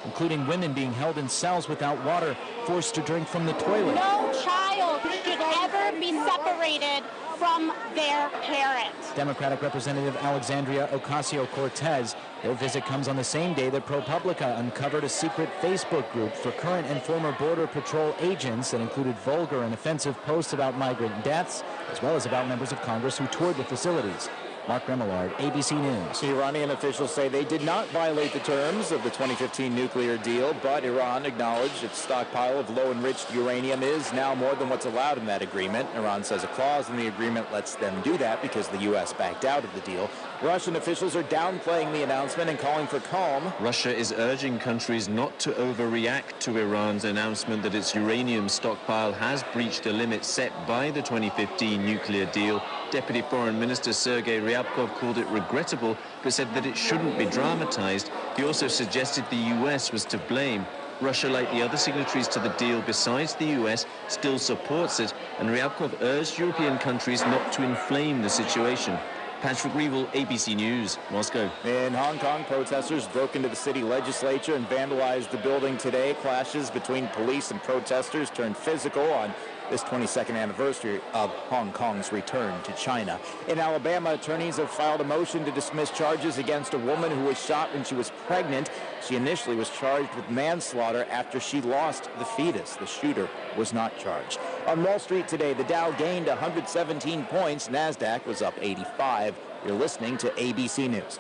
including women being held in cells without water, forced to drink from the toilet. No child should ever be separated from their parents. Democratic Representative Alexandria Ocasio-Cortez. Their visit comes on the same day that ProPublica uncovered a secret Facebook group for current and former Border Patrol agents that included vulgar and offensive posts about migrant deaths, as well as about members of Congress who toured the facilities. Mark Remillard, ABC News. Iranian officials say they did not violate the terms of the 2015 nuclear deal, but Iran acknowledged its stockpile of low-enriched uranium is now more than what's allowed in that agreement. Iran says a clause in the agreement lets them do that because the U.S. backed out of the deal. Russian officials are downplaying the announcement and calling for calm. Russia is urging countries not to overreact to Iran's announcement that its uranium stockpile has breached the limit set by the 2015 nuclear deal. Deputy Foreign Minister Sergei Ryabkov called it regrettable, but said that it shouldn't be dramatized. He also suggested the U.S. was to blame. Russia, like the other signatories to the deal besides the U.S., still supports it, and Ryabkov urged European countries not to inflame the situation. Patrick Reevell, ABC News, Moscow. In Hong Kong, protesters broke into the city legislature and vandalized the building today. Clashes between police and protesters turned physical on this 22nd anniversary of Hong Kong's return to China. In Alabama, attorneys have filed a motion to dismiss charges against a woman who was shot when she was pregnant. She initially was charged with manslaughter after she lost the fetus. The shooter was not charged. On Wall Street today, the Dow gained 117 points. NASDAQ was up 85. You're listening to ABC News.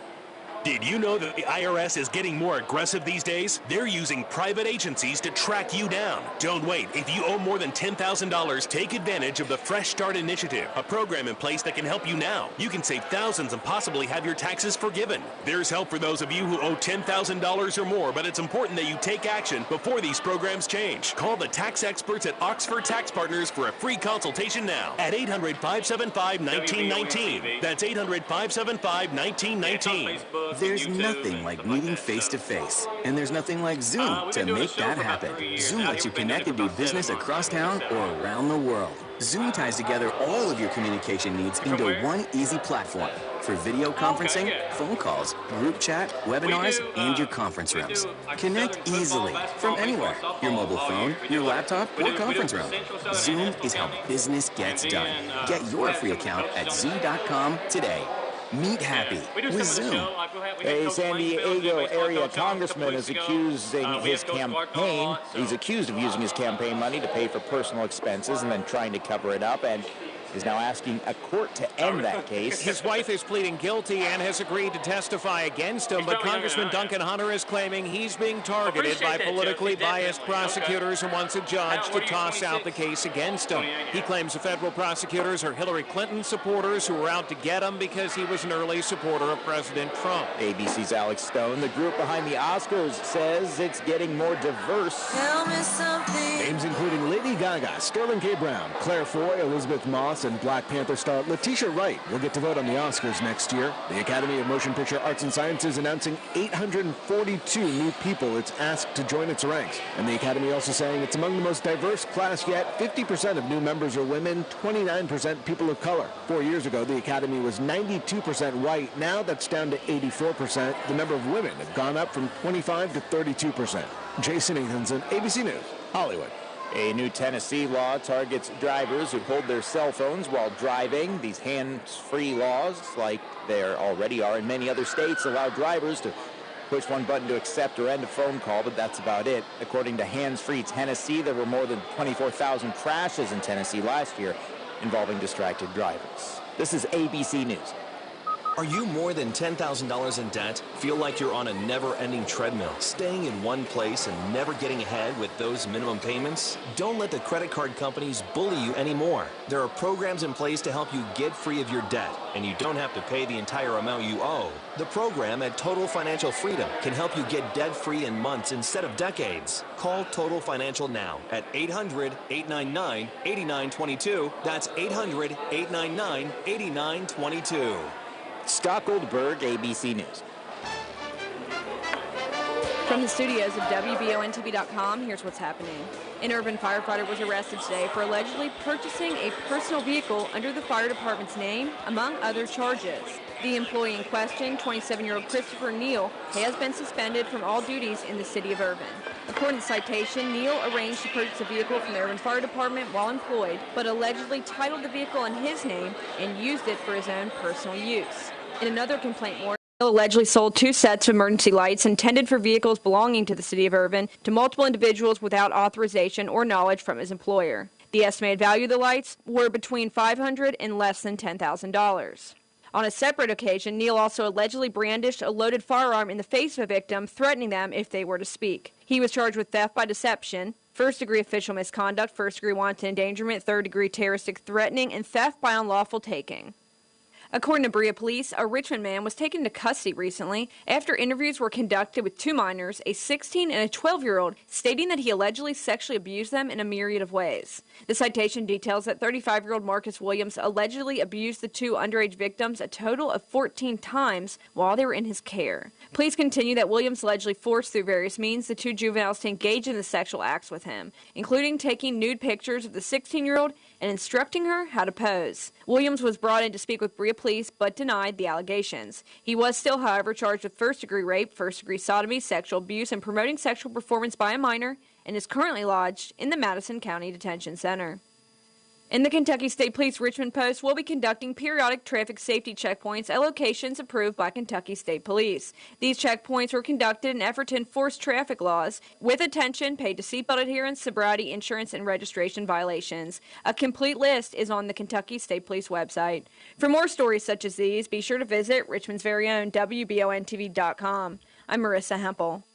Did you know that the IRS is getting more aggressive these days? They're using private agencies to track you down. Don't wait. If you owe more than $10,000, take advantage of the Fresh Start Initiative, a program in place that can help you now. You can save thousands and possibly have your taxes forgiven. There's help for those of you who owe $10,000 or more, but it's important that you take action before these programs change. Call the tax experts at Oxford Tax Partners for a free consultation now at 800-575-1919. That's 800-575-1919. There's nothing like meeting face-to-face, and there's nothing like Zoom to make that happen. Zoom lets you connect and do business across town or around the world. Zoom ties together all of your communication needs into one easy platform for video conferencing, phone calls, group chat, webinars, and your conference rooms. Connect easily from anywhere, your mobile phone, your laptop, or conference room. Zoom is how business gets done. Get your free account at zoom.com today. Meet happy with Zoom. A San Diego area congressman is accusing his campaign. He's accused of using his campaign money to pay for personal expenses and then trying to cover it up, and is now asking a court to end that case. His wife is pleading guilty and has agreed to testify against him, but Congressman Duncan Hunter is claiming he's being targeted by politically biased prosecutors and wants a judge to toss out the case against him. He claims the federal prosecutors are Hillary Clinton supporters who were out to get him because he was an early supporter of President Trump. ABC's Alex Stone, the group behind the Oscars, says it's getting more diverse. Tell me something. Names including Lady Gaga, Sterling K. Brown, Claire Foy, Elizabeth Moss, and Black Panther star Letitia Wright will get to vote on the Oscars next year. The Academy of Motion Picture Arts and Sciences announcing 842 new people it's asked to join its ranks. And the Academy also saying it's among the most diverse class yet. 50% of new members are women, 29% people of color. 4 years ago, the Academy was 92% white. Now that's down to 84%. The number of women have gone up from 25 to 32%. Jason Ethanson, ABC News, Hollywood. A new Tennessee law targets drivers who hold their cell phones while driving. These hands-free laws, like there already are in many other states, allow drivers to push one button to accept or end a phone call, but that's about it. According to Hands-Free Tennessee, there were more than 24,000 crashes in Tennessee last year involving distracted drivers. This is ABC News. Are you more than $10,000 in debt? Feel like you're on a never-ending treadmill, staying in one place and never getting ahead with those minimum payments? Don't let the credit card companies bully you anymore. There are programs in place to help you get free of your debt, and you don't have to pay the entire amount you owe. The program at Total Financial Freedom can help you get debt-free in months instead of decades. Call Total Financial now at 800-899-8922. That's 800-899-8922. Scott Goldberg, ABC News. From the studios of WBONTV.com, here's what's happening. An urban firefighter was arrested today for allegedly purchasing a personal vehicle under the fire department's name, among other charges. The employee in question, 27-year-old Christopher Neal, has been suspended from all duties in the city of Irvin. According to citation, Neal arranged to purchase a vehicle from the Irvin Fire Department while employed, but allegedly titled the vehicle in his name and used it for his own personal use. In another complaint more, Neal allegedly sold 2 sets of emergency lights intended for vehicles belonging to the city of Irvin to multiple individuals without authorization or knowledge from his employer. The estimated value of the lights were between $500 and less than $10,000. On a separate occasion, Neal also allegedly brandished a loaded firearm in the face of a victim, threatening them if they were to speak. He was charged with theft by deception, first-degree official misconduct, first-degree wanton endangerment, third-degree terroristic threatening, and theft by unlawful taking. According to Berea Police, a Richmond man was taken into custody recently after interviews were conducted with 2 minors, a 16 and a 12-year-old, stating that he allegedly sexually abused them in a myriad of ways. The citation details that 35-year-old Marcus Williams allegedly abused the 2 underage victims a total of 14 times while they were in his care. Police continue that Williams allegedly forced through various means the 2 juveniles to engage in the sexual acts with him, including taking nude pictures of the 16-year-old and instructing her how to pose. Williams was brought in to speak with Berea Police but denied the allegations. He was still, however, charged with first-degree rape, first-degree sodomy, sexual abuse, and promoting sexual performance by a minor, and is currently lodged in the Madison County Detention Center. In the Kentucky State Police Richmond Post will be conducting periodic traffic safety checkpoints at locations approved by Kentucky State Police. These checkpoints were conducted in an effort to enforce traffic laws, with attention paid to seatbelt adherence, sobriety, insurance, and registration violations. A complete list is on the Kentucky State Police website. For more stories such as these, be sure to visit Richmond's very own WBONTV.com. I'm Marissa Hempel.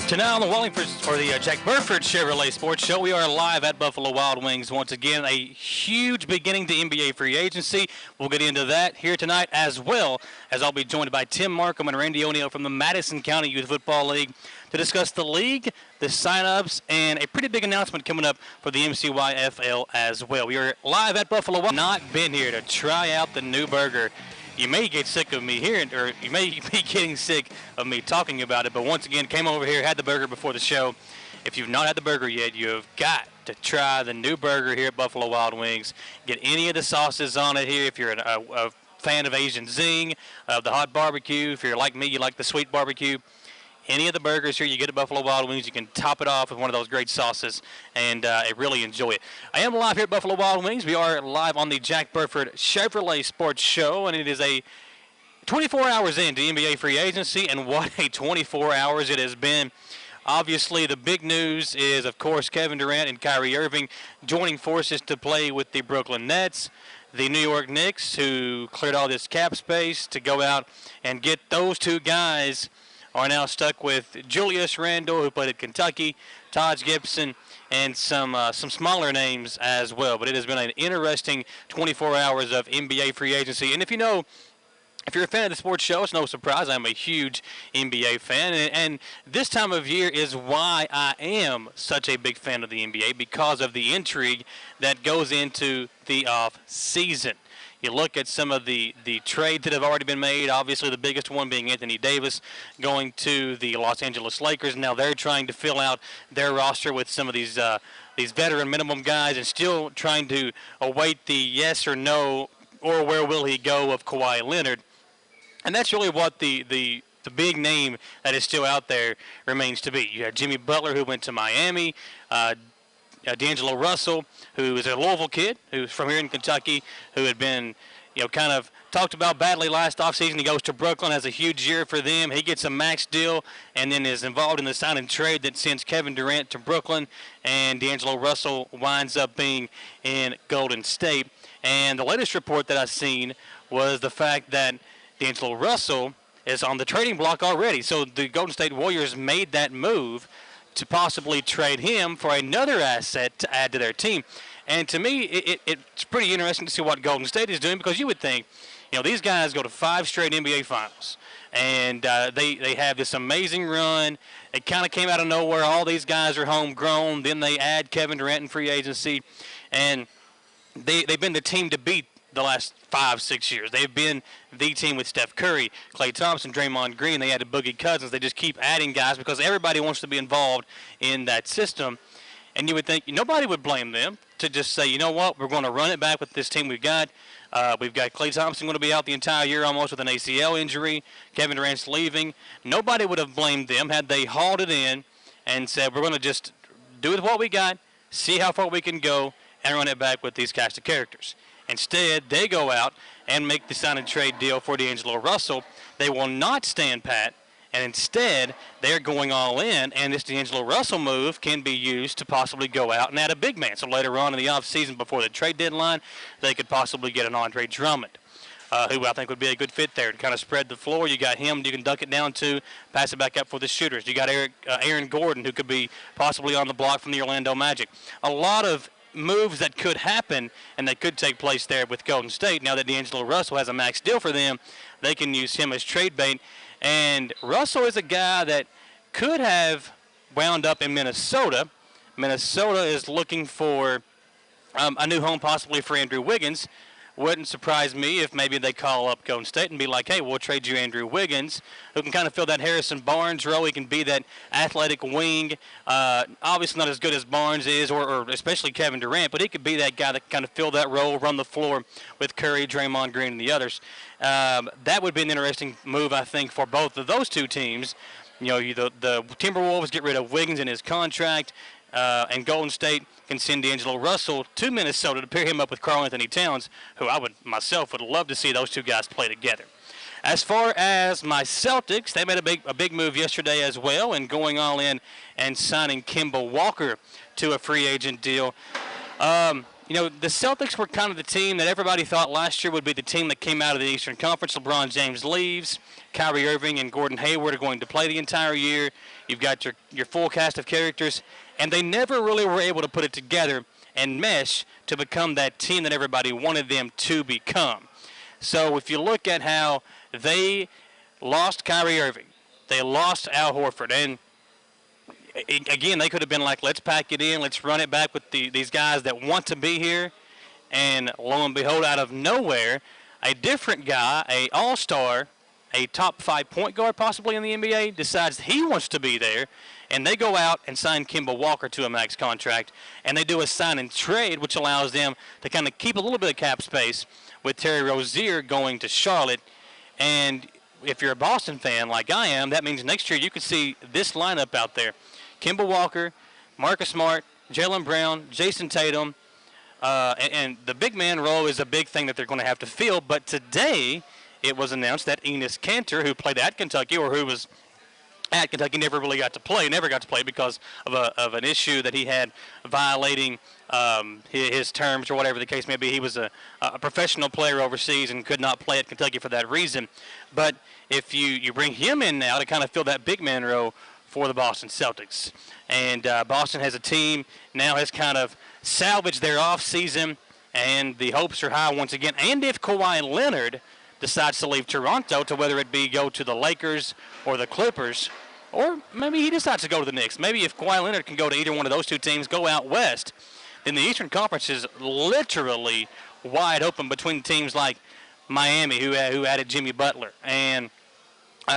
Tonight on the Wallingford, or the Jack Burford Chevrolet Sports Show, we are live at Buffalo Wild Wings. Once again, a huge beginning to NBA free agency. We'll get into that here tonight, as well as I'll be joined by Tim Markham and Randy O'Neill from the Madison County Youth Football League to discuss the league, the sign-ups, and a pretty big announcement coming up for the MCYFL as well. We are live at Buffalo Wild. Not been here to try out the new burger. You may get sick of me hearing, or you may be getting sick of me talking about it, but once again, came over here, had the burger before the show. If you've not had the burger yet, you have got to try the new burger here at Buffalo Wild Wings. Get any of the sauces on it here if you're a fan of Asian Zing, the hot barbecue. If you're like me, you like the sweet barbecue. Any of the burgers here you get at Buffalo Wild Wings, you can top it off with one of those great sauces, and I really enjoy it. I am live here at Buffalo Wild Wings. We are live on the Jack Burford Chevrolet Sports Show, and it is a 24 hours into NBA free agency, and what a 24 hours it has been. Obviously, the big news is, of course, Kevin Durant and Kyrie Irving joining forces to play with the Brooklyn Nets. The New York Knicks, who cleared all this cap space to go out and get those 2 guys, are now stuck with Julius Randle, who played at Kentucky, Taj Gibson, and some smaller names as well. But it has been an interesting 24 hours of NBA free agency. And if you're a fan of the sports show, it's no surprise I'm a huge NBA fan. And this time of year is why I am such a big fan of the NBA, because of the intrigue that goes into the off season. You look at some of the trades that have already been made, obviously the biggest one being Anthony Davis going to the Los Angeles Lakers. Now they're trying to fill out their roster with some of these veteran minimum guys, and still trying to await the yes or no, or where will he go, of Kawhi Leonard. And that's really what the big name that is still out there remains to be. You have Jimmy Butler, who went to Miami, D'Angelo Russell, who is a Louisville kid, who's from here in Kentucky, who had been, kind of talked about badly last offseason. He goes to Brooklyn, has a huge year for them. He gets a max deal, and then is involved in the sign and trade that sends Kevin Durant to Brooklyn, and D'Angelo Russell winds up being in Golden State. And the latest report that I've seen was the fact that D'Angelo Russell is on the trading block already. So the Golden State Warriors made that move to possibly trade him for another asset to add to their team. And to me, it's pretty interesting to see what Golden State is doing, because you would think, these guys go to 5 straight NBA Finals, and they have this amazing run. It kind of came out of nowhere. All these guys are homegrown. Then they add Kevin Durant in free agency, and they've been the team to beat the last 5-6 years. They've been the team with Steph Curry, Klay Thompson, Draymond Green. They added Boogie Cousins. They just keep adding guys because everybody wants to be involved in that system. And you would think nobody would blame them to just say, you know what, we're going to run it back with this team we've got. We've got Klay Thompson going to be out the entire year almost with an ACL injury. Kevin Durant's leaving. Nobody would have blamed them had they hauled it in and said, we're going to just do with what we got, see how far we can go, and run it back with these cast of characters. Instead, they go out and make the sign and trade deal for D'Angelo Russell. They will not stand pat, and instead, they're going all in, and this D'Angelo Russell move can be used to possibly go out and add a big man. So later on in the offseason before the trade deadline, they could possibly get an Andre Drummond, who I think would be a good fit there to kind of spread the floor. You got him you can duck it down to, pass it back up for the shooters. You got Aaron Gordon, who could be possibly on the block from the Orlando Magic. A lot of moves that could happen and that could take place there with Golden State. Now that D'Angelo Russell has a max deal for them, they can use him as trade bait. And Russell is a guy that could have wound up in Minnesota. Minnesota is looking for a new home possibly for Andrew Wiggins. Wouldn't surprise me if maybe they call up Golden State and be like, hey, we'll trade you Andrew Wiggins, who can kind of fill that Harrison Barnes role. He can be that athletic wing. Obviously not as good as Barnes is, or especially Kevin Durant, but he could be that guy that can kind of fill that role, run the floor with Curry, Draymond Green, and the others. That would be an interesting move, I think, for both of those two teams. You know, the Timberwolves get rid of Wiggins in his contract, and Golden State can send D'Angelo Russell to Minnesota to pair him up with Karl-Anthony Towns, who I would love to see those two guys play together. As far as my Celtics, they made a big move yesterday as well, and going all in and signing Kemba Walker to a free agent deal. You know, the Celtics were kind of the team that everybody thought last year would be the team that came out of the Eastern Conference. LeBron James leaves. Kyrie Irving and Gordon Hayward are going to play the entire year. You've got your full cast of characters. And they never really were able to put it together and mesh to become that team that everybody wanted them to become. So if you look at how they lost Kyrie Irving, they lost Al Horford, and again, they could have been like, let's pack it in, let's run it back with these guys that want to be here. And lo and behold, out of nowhere, a different guy, a all-star, a top 5 point guard possibly in the NBA, decides he wants to be there. And they go out and sign Kemba Walker to a max contract. And they do a sign and trade, which allows them to kind of keep a little bit of cap space with Terry Rozier going to Charlotte. And if you're a Boston fan like I am, that means next year you could see this lineup out there. Kemba Walker, Marcus Smart, Jaylen Brown, Jason Tatum. And the big man role is a big thing that they're going to have to fill. But today it was announced that Enes Kanter, who played at Kentucky, or who was at Kentucky, never got to play because of an issue that he had violating his terms or whatever the case may be. He was a professional player overseas and could not play at Kentucky for that reason. But if you bring him in now to kind of fill that big man role for the Boston Celtics. And Boston has a team now has kind of salvaged their offseason, and the hopes are high once again. And if Kawhi Leonard decides to leave Toronto, to whether it be go to the Lakers or the Clippers, or maybe he decides to go to the Knicks. Maybe if Kawhi Leonard can go to either one of those two teams, go out west, then the Eastern Conference is literally wide open between teams like Miami, who added Jimmy Butler, and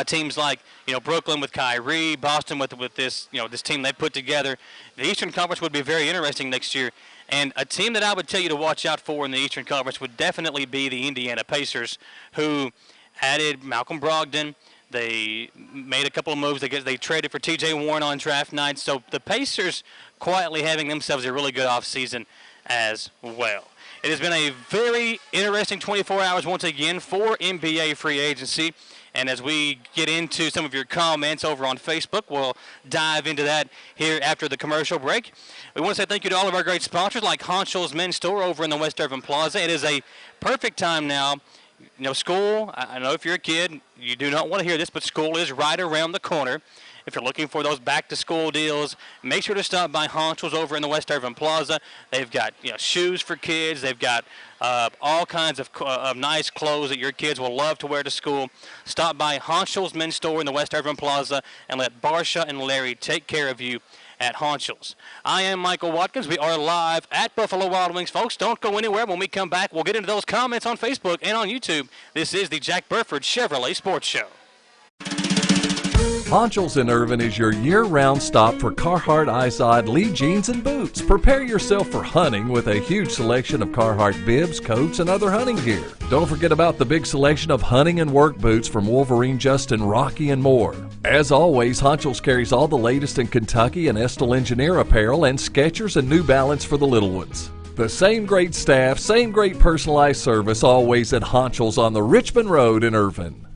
teams like Brooklyn with Kyrie, Boston with this this team they put together. The Eastern Conference would be very interesting next year. And a team that I would tell you to watch out for in the Eastern Conference would definitely be the Indiana Pacers, who added Malcolm Brogdon. They made a couple of moves. They traded for T.J. Warren on draft night. So the Pacers quietly having themselves a really good offseason as well. It has been a very interesting 24 hours once again for NBA free agency. And as we get into some of your comments over on Facebook, we'll dive into that here after the commercial break. We want to say thank you to all of our great sponsors like Honcho's Men's Store over in the West Irvin Plaza. It is a perfect time now. School, I know if you're a kid, you do not want to hear this, but school is right around the corner. If you're looking for those back-to-school deals, make sure to stop by Honcho's over in the West Irvin Plaza. They've got shoes for kids. They've got all kinds of nice clothes that your kids will love to wear to school. Stop by Honcho's Men's Store in the West Irvin Plaza and let Barsha and Larry take care of you at Honcho's. I am Michael Watkins. We are live at Buffalo Wild Wings. Folks, don't go anywhere. When we come back, we'll get into those comments on Facebook and on YouTube. This is the Jack Burford Chevrolet Sports Show. Honchels in Irvin is your year-round stop for Carhartt, Izod, Lee jeans, and boots. Prepare yourself for hunting with a huge selection of Carhartt bibs, coats, and other hunting gear. Don't forget about the big selection of hunting and work boots from Wolverine, Justin, Rocky, and more. As always, Honchels carries all the latest in Kentucky and Estill Engineer apparel and Skechers and New Balance for the little ones. The same great staff, same great personalized service always at Honchels on the Richmond Road in Irvin.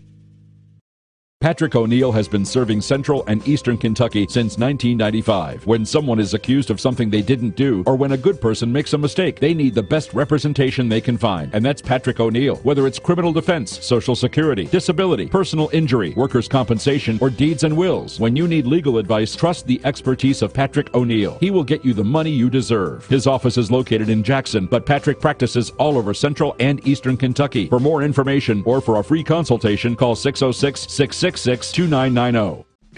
Patrick O'Neill has been serving Central and Eastern Kentucky since 1995. When someone is accused of something they didn't do, or when a good person makes a mistake, they need the best representation they can find. And that's Patrick O'Neill. Whether it's criminal defense, Social Security, disability, personal injury, workers' compensation, or deeds and wills, when you need legal advice, trust the expertise of Patrick O'Neill. He will get you the money you deserve. His office is located in Jackson, but Patrick practices all over Central and Eastern Kentucky. For more information or for a free consultation, call 606-666-2990.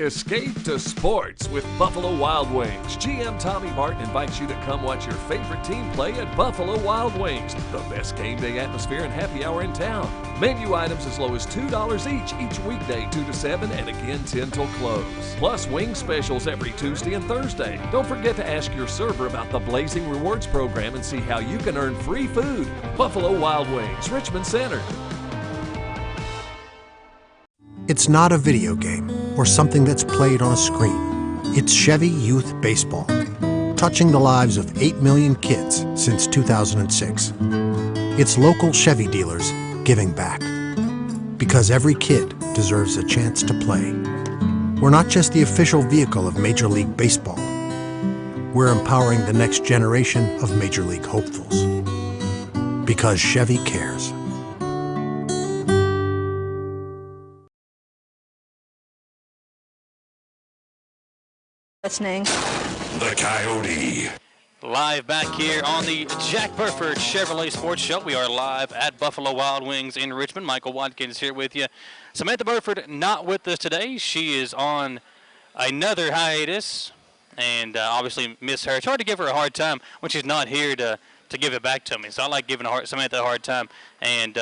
Escape to sports with Buffalo Wild Wings. GM Tommy Martin invites you to come watch your favorite team play at Buffalo Wild Wings. The best game day atmosphere and happy hour in town. Menu items as low as $2 each weekday 2 to 7 and again 10 till close. Plus wing specials every Tuesday and Thursday. Don't forget to ask your server about the Blazing Rewards program and see how you can earn free food. Buffalo Wild Wings, Richmond Center. It's not a video game or something that's played on a screen. It's Chevy Youth Baseball, touching the lives of 8 million kids since 2006. It's local Chevy dealers giving back. Because every kid deserves a chance to play. We're not just the official vehicle of Major League Baseball. We're empowering the next generation of Major League hopefuls. Because Chevy cares. Listening. The Coyote. Live back here on the Jack Burford Chevrolet Sports Show. We are live at Buffalo Wild Wings in Richmond. Michael Watkins here with you. Samantha Burford not with us today. She is on another hiatus, and obviously miss her. It's hard to give her a hard time when she's not here to give it back to me. So I like giving Samantha a hard time, and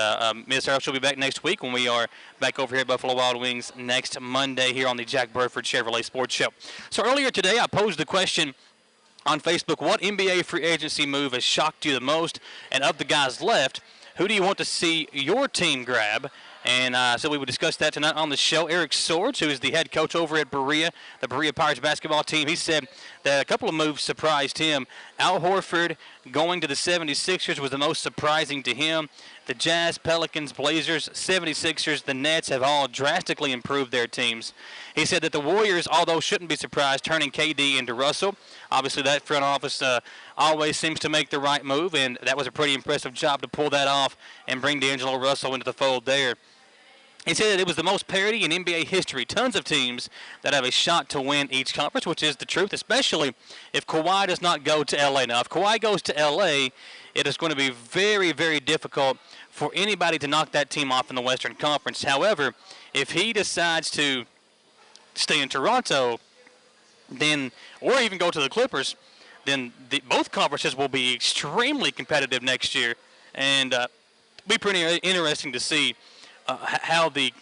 miss her. She'll be back next week when we are back over here at Buffalo Wild Wings next Monday here on the Jack Burford Chevrolet Sports Show. So earlier today I posed the question on Facebook, what NBA free agency move has shocked you the most? And of the guys left, who do you want to see your team grab? And so we would discuss that tonight on the show. Eric Swords, who is the head coach over at Berea, the Berea Pirates basketball team, he said that a couple of moves surprised him. Al Horford going to the 76ers was the most surprising to him. The Jazz, Pelicans, Blazers, 76ers, the Nets have all drastically improved their teams. He said that the Warriors, although shouldn't be surprised, turning KD into Russell. Obviously, that front office always seems to make the right move, and that was a pretty impressive job to pull that off and bring D'Angelo Russell into the fold there. He said that it was the most parity in NBA history. Tons of teams that have a shot to win each conference, which is the truth, especially if Kawhi does not go to L.A. Now, if Kawhi goes to L.A., it is going to be very, very difficult for anybody to knock that team off in the Western Conference. However, if he decides to stay in Toronto, then, or even go to the Clippers, then both conferences will be extremely competitive next year, and be pretty interesting to see how the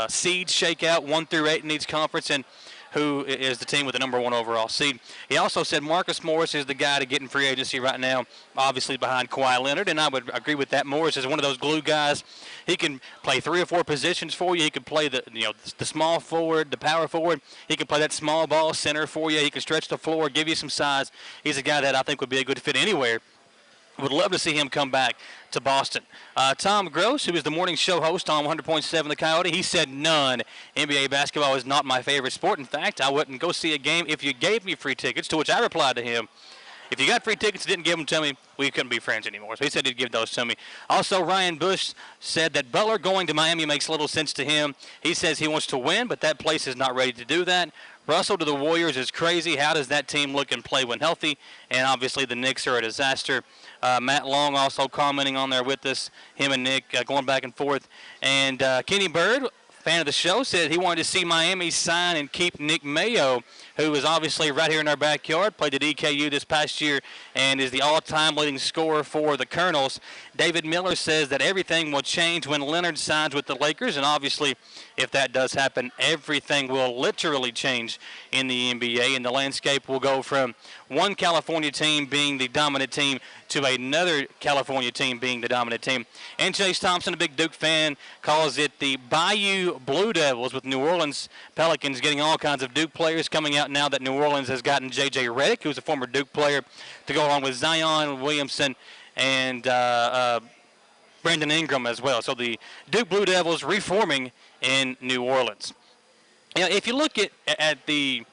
seeds shake out 1 through 8 in each conference, and who is the team with the number 1 overall seed. He also said Marcus Morris is the guy to get in free agency right now, obviously behind Kawhi Leonard, and I would agree with that. Morris is one of those glue guys. He can play 3 or 4 positions for you. He can play the small forward, the power forward. He can play that small ball center for you. He can stretch the floor, give you some size. He's a guy that I think would be a good fit anywhere. Would love to see him come back to Boston. Tom Gross, who is the morning show host on 100.7 The Coyote, he said none. NBA basketball is not my favorite sport. In fact, I wouldn't go see a game if you gave me free tickets, to which I replied to him, if you got free tickets and didn't give them to me, we couldn't be friends anymore. So he said he'd give those to me. Also, Ryan Bush said that Butler going to Miami makes little sense to him. He says he wants to win, but that place is not ready to do that. Russell to the Warriors is crazy. How does that team look and play when healthy? And obviously the Knicks are a disaster. Matt Long also commenting on there with us, him and Nick going back and forth. And Kenny Bird, fan of the show, said he wanted to see Miami sign and keep Nick Mayo, who is obviously right here in our backyard, played at EKU this past year, and is the all-time leading scorer for the Colonels. David Miller says that everything will change when Leonard signs with the Lakers, and obviously if that does happen, everything will literally change in the NBA, and the landscape will go from one California team being the dominant team to another California team being the dominant team. And Chase Thompson, a big Duke fan, calls it the Bayou Blue Devils, with New Orleans Pelicans getting all kinds of Duke players coming out now that New Orleans has gotten J.J. Redick, who's a former Duke player, to go along with Zion Williamson and Brandon Ingram as well. So the Duke Blue Devils reforming in New Orleans. You know, if you look at the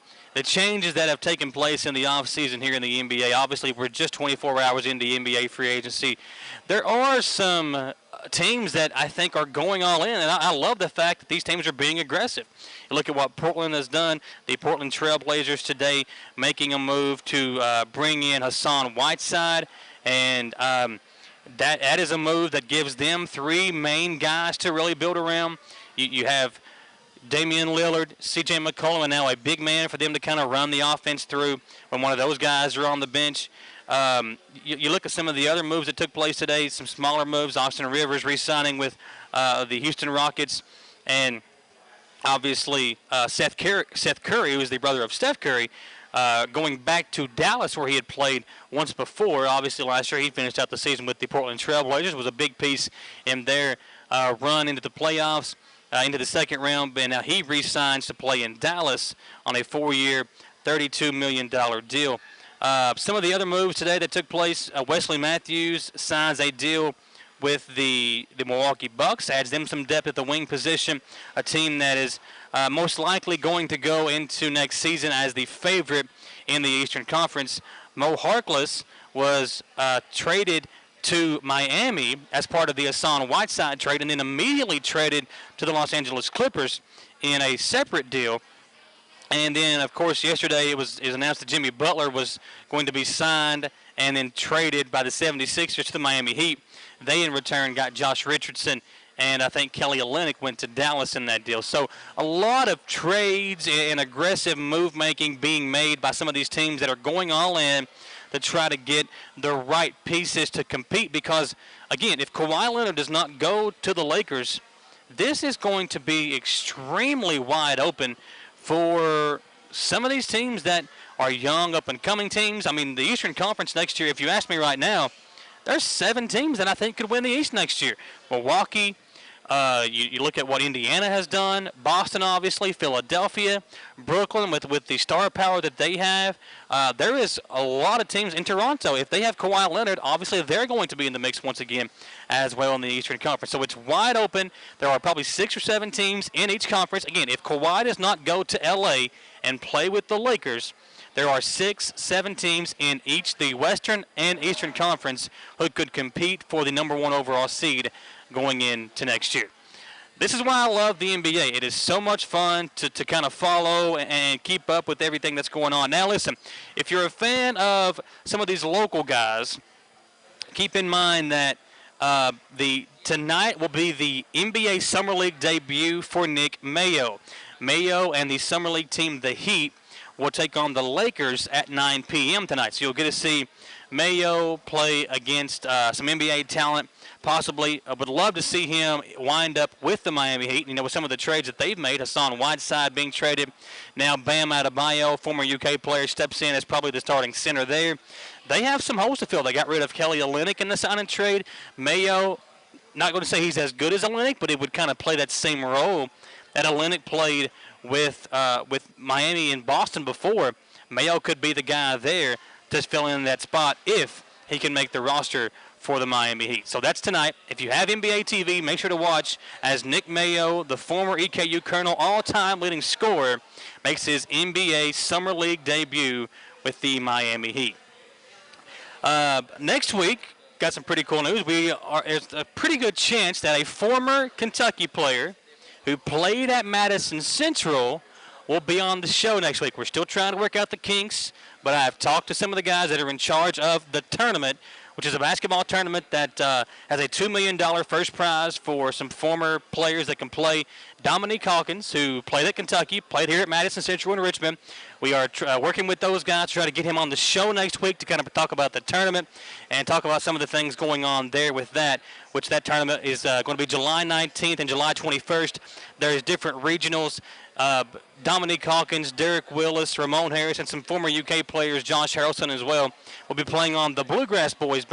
changes that have taken place in the offseason here in the NBA, obviously we're just 24 hours into NBA free agency. There are some teams that I think are going all in, and I love the fact that these teams are being aggressive. You look at what Portland has done. The Portland Trail Blazers today making a move to bring in Hassan Whiteside, and that is a move that gives them three main guys to really build around. You have Damian Lillard, C.J. McCollum, and now a big man for them to kind of run the offense through when one of those guys are on the bench. You look at some of the other moves that took place today, some smaller moves. Austin Rivers re-signing with the Houston Rockets, and obviously Seth Curry, who is the brother of Steph Curry, going back to Dallas where he had played once before. Obviously last year he finished out the season with the Portland Trail Blazers, was a big piece in their run into the playoffs. Into the second round, and now he re-signs to play in Dallas on a 4-year, $32 million deal. Some of the other moves today that took place, Wesley Matthews signs a deal with the Milwaukee Bucks, adds them some depth at the wing position, a team that is most likely going to go into next season as the favorite in the Eastern Conference. Mo Harkless was traded to Miami as part of the Hassan Whiteside trade, and then immediately traded to the Los Angeles Clippers in a separate deal. And then, of course, yesterday it was announced that Jimmy Butler was going to be signed and then traded by the 76ers to the Miami Heat. They, in return, got Josh Richardson, and I think Kelly Olynyk went to Dallas in that deal. So a lot of trades and aggressive move-making being made by some of these teams that are going all in to try to get the right pieces to compete, because, again, if Kawhi Leonard does not go to the Lakers, this is going to be extremely wide open for some of these teams that are young, up-and-coming teams. I mean, the Eastern Conference next year, if you ask me right now, there's 7 teams that I think could win the East next year. Milwaukee, you look at what Indiana has done, Boston, obviously, Philadelphia, Brooklyn with the star power that they have. There is a lot of teams in Toronto. If they have Kawhi Leonard, obviously they're going to be in the mix once again as well in the Eastern Conference. So it's wide open. There are probably 6 or 7 teams in each conference. Again, if Kawhi does not go to L.A. and play with the Lakers, there are 6, 7 teams in each the Western and Eastern Conference who could compete for the number 1 overall seed going into next year. This is why I love the NBA. It is so much fun to kind of follow and keep up with everything that's going on. Now listen, if you're a fan of some of these local guys, keep in mind that tonight will be the NBA Summer League debut for Nick Mayo. Mayo and the Summer League team, the Heat, will take on the Lakers at 9 p.m. tonight. So you'll get to see Mayo play against some NBA talent. Possibly, I would love to see him wind up with the Miami Heat. You know, with some of the trades that they've made, Hassan Whiteside being traded. Now Bam Adebayo, former UK player, steps in as probably the starting center there. They have some holes to fill. They got rid of Kelly Olynyk in the signing trade. Mayo, not going to say he's as good as Olynyk, but it would kind of play that same role that Olynyk played with Miami and Boston before. Mayo could be the guy there to fill in that spot if he can make the roster for the Miami Heat. So that's tonight. If you have NBA TV, make sure to watch as Nick Mayo, the former EKU Colonel, all-time leading scorer, makes his NBA Summer League debut with the Miami Heat. Next week, got some pretty cool news. There's a pretty good chance that a former Kentucky player who played at Madison Central will be on the show next week. We're still trying to work out the kinks, but I've talked to some of the guys that are in charge of the tournament, which is a basketball tournament that has a $2 million first prize for some former players that can play Dominique Hawkins, who played at Kentucky, played here at Madison Central in Richmond. We are working with those guys to try to get him on the show next week to kind of talk about the tournament and talk about some of the things going on there with that, which that tournament is going to be July 19th and July 21st. There's different regionals. Dominique Hawkins, Derek Willis, Ramon Harris, and some former UK players, Josh Harrelson as well, will be playing on the Bluegrass Boys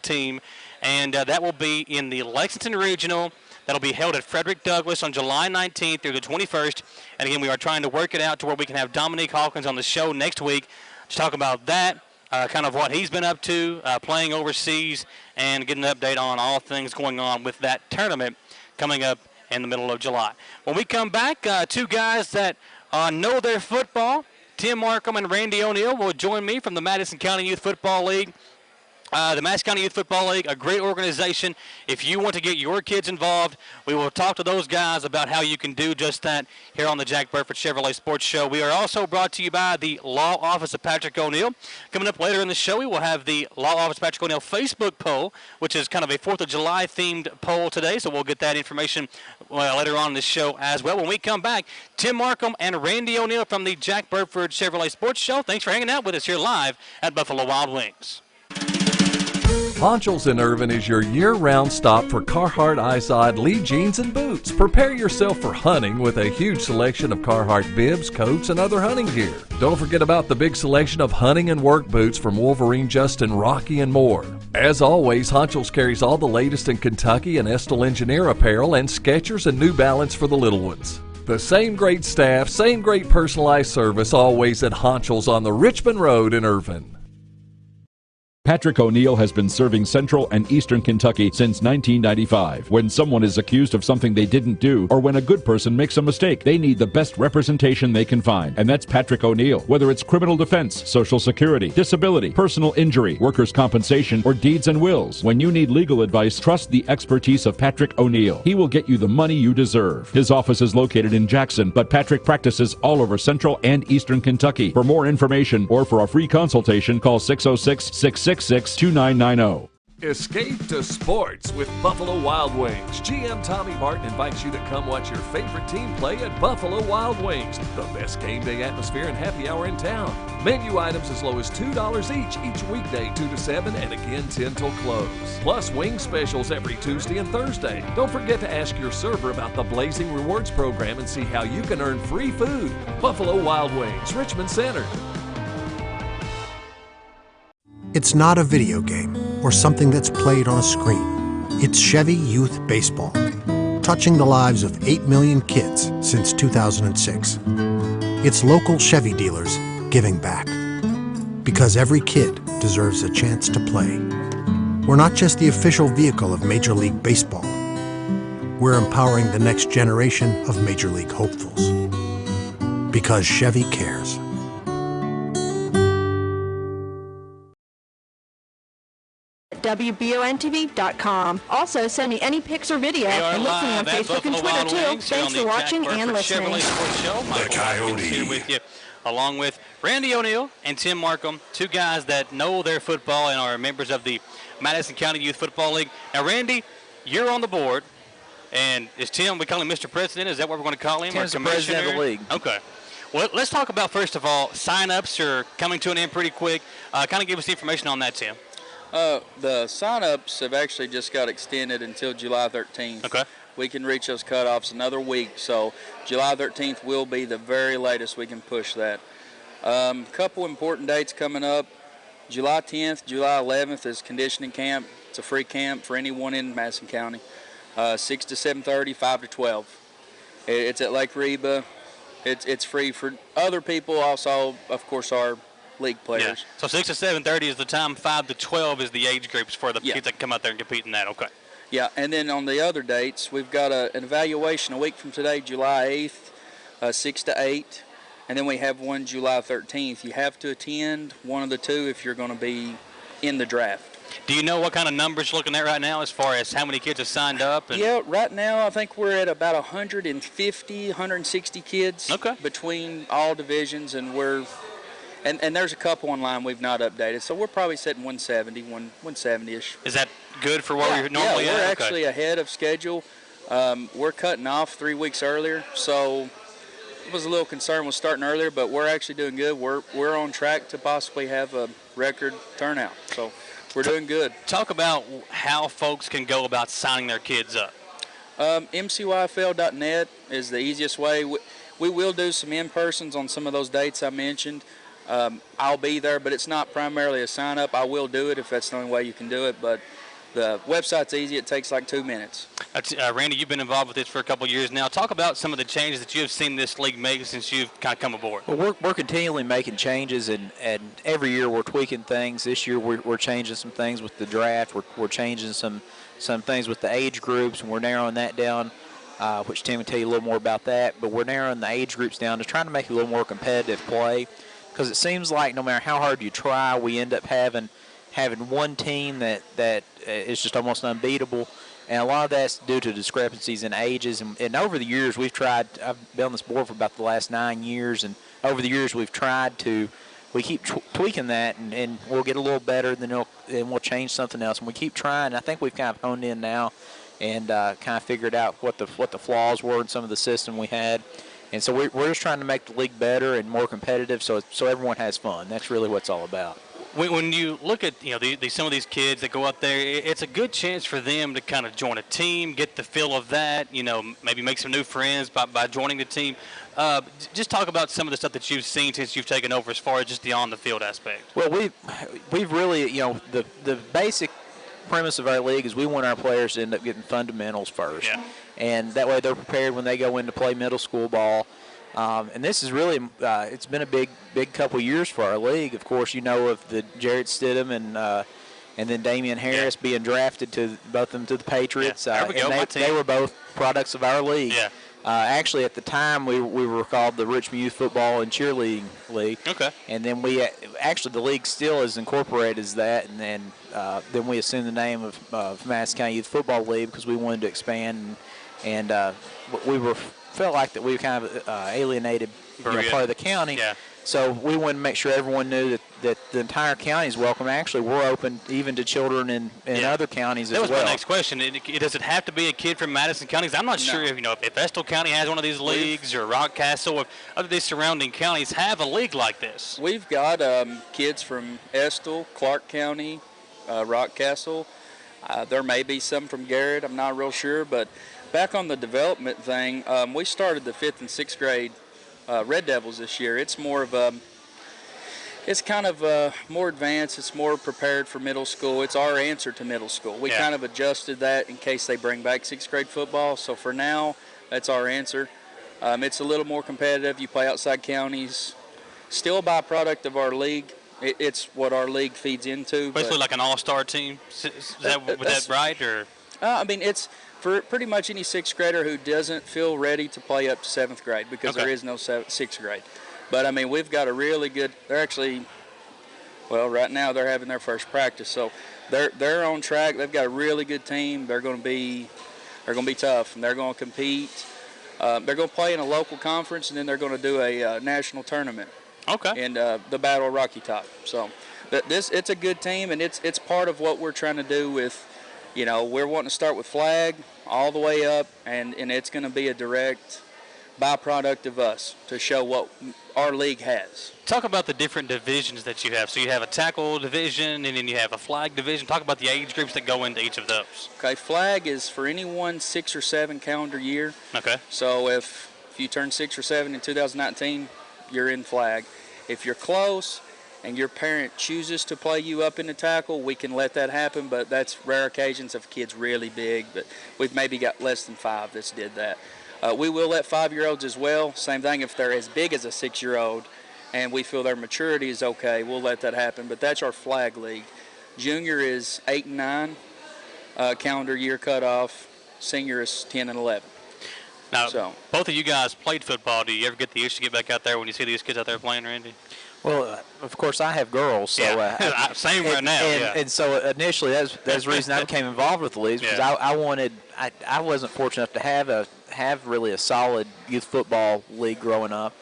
team, and that will be in the Lexington Regional. That'll be held at Frederick Douglass on July 19th through the 21st. And again, we are trying to work it out to where we can have Dominique Hawkins on the show next week to talk about that, kind of what he's been up to, playing overseas, and get an update on all things going on with that tournament coming up in the middle of July. When we come back, two guys that know their football, Tim Markham and Randy O'Neill, will join me from the Madison County Youth Football League. The Madison County Youth Football League, a great organization. If you want to get your kids involved, we will talk to those guys about how you can do just that here on the Jack Burford Chevrolet Sports Show. We are also brought to you by the Law Office of Patrick O'Neill. Coming up later in the show, we will have the Law Office of Patrick O'Neill Facebook poll, which is kind of a 4th of July themed poll today, so we'll get that information later on in the show as well. When we come back, Tim Markham and Randy O'Neill from the Jack Burford Chevrolet Sports Show. Thanks for hanging out with us here live at Buffalo Wild Wings. Honchels in Irvin is your year-round stop for Carhartt, Izod, Lee jeans, and boots. Prepare yourself for hunting with a huge selection of Carhartt bibs, coats, and other hunting gear. Don't forget about the big selection of hunting and work boots from Wolverine, Justin, Rocky, and more. As always, Honchels carries all the latest in Kentucky and Estill Engineer apparel and Skechers and New Balance for the little ones. The same great staff, same great personalized service always at Honchels on the Richmond Road in Irvin. Patrick O'Neill has been serving Central and Eastern Kentucky since 1995. When someone is accused of something they didn't do, or when a good person makes a mistake, they need the best representation they can find. And that's Patrick O'Neill. Whether it's criminal defense, Social Security, disability, personal injury, workers' compensation, or deeds and wills, when you need legal advice, trust the expertise of Patrick O'Neill. He will get you the money you deserve. His office is located in Jackson, but Patrick practices all over Central and Eastern Kentucky. For more information or for a free consultation, call 606-666-2990. Escape to sports with Buffalo Wild Wings. GM Tommy Martin invites you to come watch your favorite team play at Buffalo Wild Wings. The best game day atmosphere and happy hour in town. Menu items as low as $2 each weekday 2 to 7 and again 10 till close. Plus wing specials every Tuesday and Thursday. Don't forget to ask your server about the Blazing Rewards program and see how you can earn free food. Buffalo Wild Wings, Richmond Center. It's not a video game or something that's played on a screen. It's Chevy Youth Baseball, touching the lives of 8 million kids since 2006. It's local Chevy dealers giving back. Because every kid deserves a chance to play. We're not just the official vehicle of Major League Baseball. We're empowering the next generation of Major League hopefuls. Because Chevy cares. WBONTV.com. Also, send me any pics or video and look for me on Facebook and Twitter too. Thanks for watching and listening. The Coyote here with you, along with Randy O'Neill and Tim Markham, two guys that know their football and are members of the Madison County Youth Football League. Now, Randy, you're on the board, and is Tim, we call him Mr. President? Is that what we're going to call him? Tim's the president of the league. Okay. Well, let's talk about, first of all, sign-ups are coming to an end pretty quick. Kind of give us the information on that, Tim. The sign-ups have actually just got extended until July 13th. Okay. We can reach those cutoffs another week, so July 13th will be the very latest we can push that. Couple important dates coming up. July 10th, July 11th is conditioning camp. It's a free camp for anyone in Madison County. 6 to 7:30, 5 to 12. It's at Lake Reba. It's free for other people, also, of course, our league players. Yeah. So 6 to 7:30 is the time. 5 to 12 is the age groups for the kids that come out there and compete in that. Okay. Yeah, and then on the other dates, we've got an evaluation a week from today, July 8th, 6 to 8, and then we have one July 13th. You have to attend one of the two if you're going to be in the draft. Do you know what kind of numbers you're looking at right now as far as how many kids have signed up? Yeah, right now I think we're at about 150, 160 kids between all divisions, and and there's a couple online we've not updated, so we're probably sitting 170-ish. Is that good for what we're normally at? Yeah, we're at? actually ahead of schedule. We're cutting off 3 weeks earlier, so I was a little concerned with starting earlier, but we're actually doing good. We're on track to possibly have a record turnout, so we're doing good. Talk about how folks can go about signing their kids up. MCYFL.net is the easiest way. We will do some in-persons on some of those dates I mentioned. I'll be there, but it's not primarily a sign-up. I will do it if that's the only way you can do it, but the website's easy. It takes like 2 minutes. Randy, you've been involved with this for a couple of years now. Talk about some of the changes that you have seen this league make since you've kind of come aboard. Well, we're continually making changes, and every year we're tweaking things. This year we're changing some things with the draft. We're changing some things with the age groups, and we're narrowing that down, which Tim will tell you a little more about that. But we're narrowing the age groups down to trying to make it a little more competitive play, because it seems like no matter how hard you try, we end up having one team that is just almost unbeatable, and a lot of that's due to discrepancies in ages. And over the years, we've tried. I've been on this board for about the last 9 years, and over the years, we keep tweaking that, and we'll get a little better, then we'll change something else, and we keep trying. I think we've kind of honed in now, and kind of figured out what the flaws were in some of the system we had. And so we're just trying to make the league better and more competitive, so everyone has fun. That's really what it's all about. When you look at some of these kids that go up there, it's a good chance for them to kind of join a team, get the feel of that. Maybe make some new friends by joining the team. Just talk about some of the stuff that you've seen since you've taken over, as far as just the on the field aspect. Well, we've really the basic premise of our league is we want our players to end up getting fundamentals first, and that way they're prepared when they go in to play middle school ball. And this is really, it's been a big couple years for our league. Of course, of the Jarrett Stidham and then Damian Harris being drafted both of them to the Patriots. They were both products of our league. Yeah. Actually, at the time, we were called the Richmond Youth Football and Cheerleading League. Okay. And then the league still is incorporated as that, and then we assumed the name of Madison County Youth Football League because we wanted to expand, and we felt like that we kind of alienated part of the county. Yeah. So we wanted to make sure everyone knew that the entire county is welcome. Actually, we're open even to children in other counties as well. That was my next question. Does it have to be a kid from Madison County? 'Cause I'm not sure if Estill County has one of these leagues, or Rockcastle, or other these surrounding counties have a league like this. We've got kids from Estill, Clark County, Rockcastle. There may be some from Garrett. I'm not real sure. But back on the development thing, we started the 5th and 6th grade Red Devils this year. It's more of it's kind of more advanced. It's more prepared for middle school. It's our answer to middle school. We kind of adjusted that in case they bring back 6th grade football. So for now, that's our answer. It's a little more competitive. You play outside counties. Still a byproduct of our league. It's what our league feeds into. Basically like an all-star team. Is that right? Or it's for pretty much any 6th grader who doesn't feel ready to play up to 7th grade, because there is no 6th grade. But, we've got a really good – they're actually – well, right now they're having their first practice. So they're on track. They've got a really good team. They're going to be tough, and they're going to compete. They're going to play in a local conference, and then they're going to do a national tournament. Okay. In the Battle of Rocky Top. So it's a good team, and it's part of what we're trying to do with – we're wanting to start with flag all the way up, and it's going to be a direct byproduct of us to show what our league has. Talk about the different divisions that you have. So you have a tackle division, and then you have a flag division. Talk about the age groups that go into each of those. Okay, flag is for anyone 6 or 7 calendar year. Okay. So if you turn 6 or 7 in 2019, you're in flag. If you're close and your parent chooses to play you up in the tackle, we can let that happen, but that's rare occasions if a kid's really big. But we've maybe got less than 5 that's did that. We will let 5-year-olds as well. Same thing if they're as big as a 6-year-old and we feel their maturity is okay, we'll let that happen. But that's our flag league. Junior is 8 and 9 calendar year cutoff. Senior is 10 and 11. Now, both of you guys played football. Do you ever get the itch to get back out there when you see these kids out there playing, Randy? Well, of course, I have girls. So, same right now. And so initially, that's the reason I became involved with the leagues, because I wasn't fortunate enough to have really a solid youth football league growing up.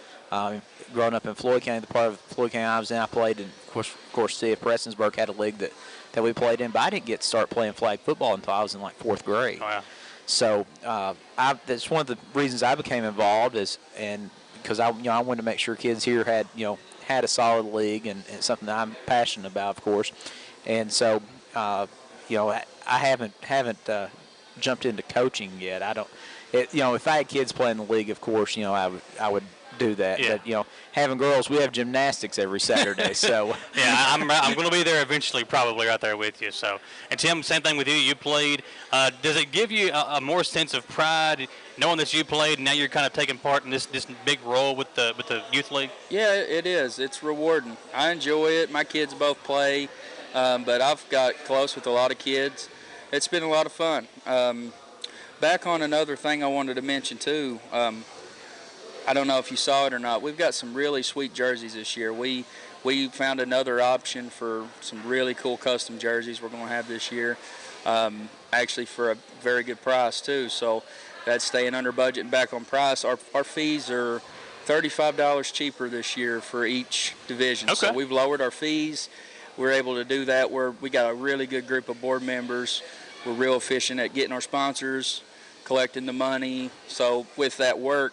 Growing up in Floyd County, the part of Floyd County I was in, I played in, of course, City of Prestonsburg had a league that we played in, but I didn't get to start playing flag football until I was in like 4th grade. Wow. So that's one of the reasons I became involved because I wanted to make sure kids here had a solid league and something that I'm passionate about, of course. And so I haven't jumped into coaching yet. I don't. If I had kids playing the league, of course, I would do that. Yeah. But having girls, we have gymnastics every Saturday. So yeah, I'm going to be there eventually, probably right there with you. So, and Tim, same thing with you. You played. Does it give you a more sense of pride knowing that you played and now you're kind of taking part in this big role with the youth league? Yeah, it is. It's rewarding. I enjoy it. My kids both play, but I've got close with a lot of kids. It's been a lot of fun. Back on another thing I wanted to mention too. I don't know if you saw it or not. We've got some really sweet jerseys this year. We found another option for some really cool custom jerseys we're going to have this year, actually for a very good price too. So that's staying under budget and back on price. Our fees are $35 cheaper this year for each division. Okay. So we've lowered our fees. We're able to do that. We got a really good group of board members. We're real efficient at getting our sponsors, collecting the money. So with that work,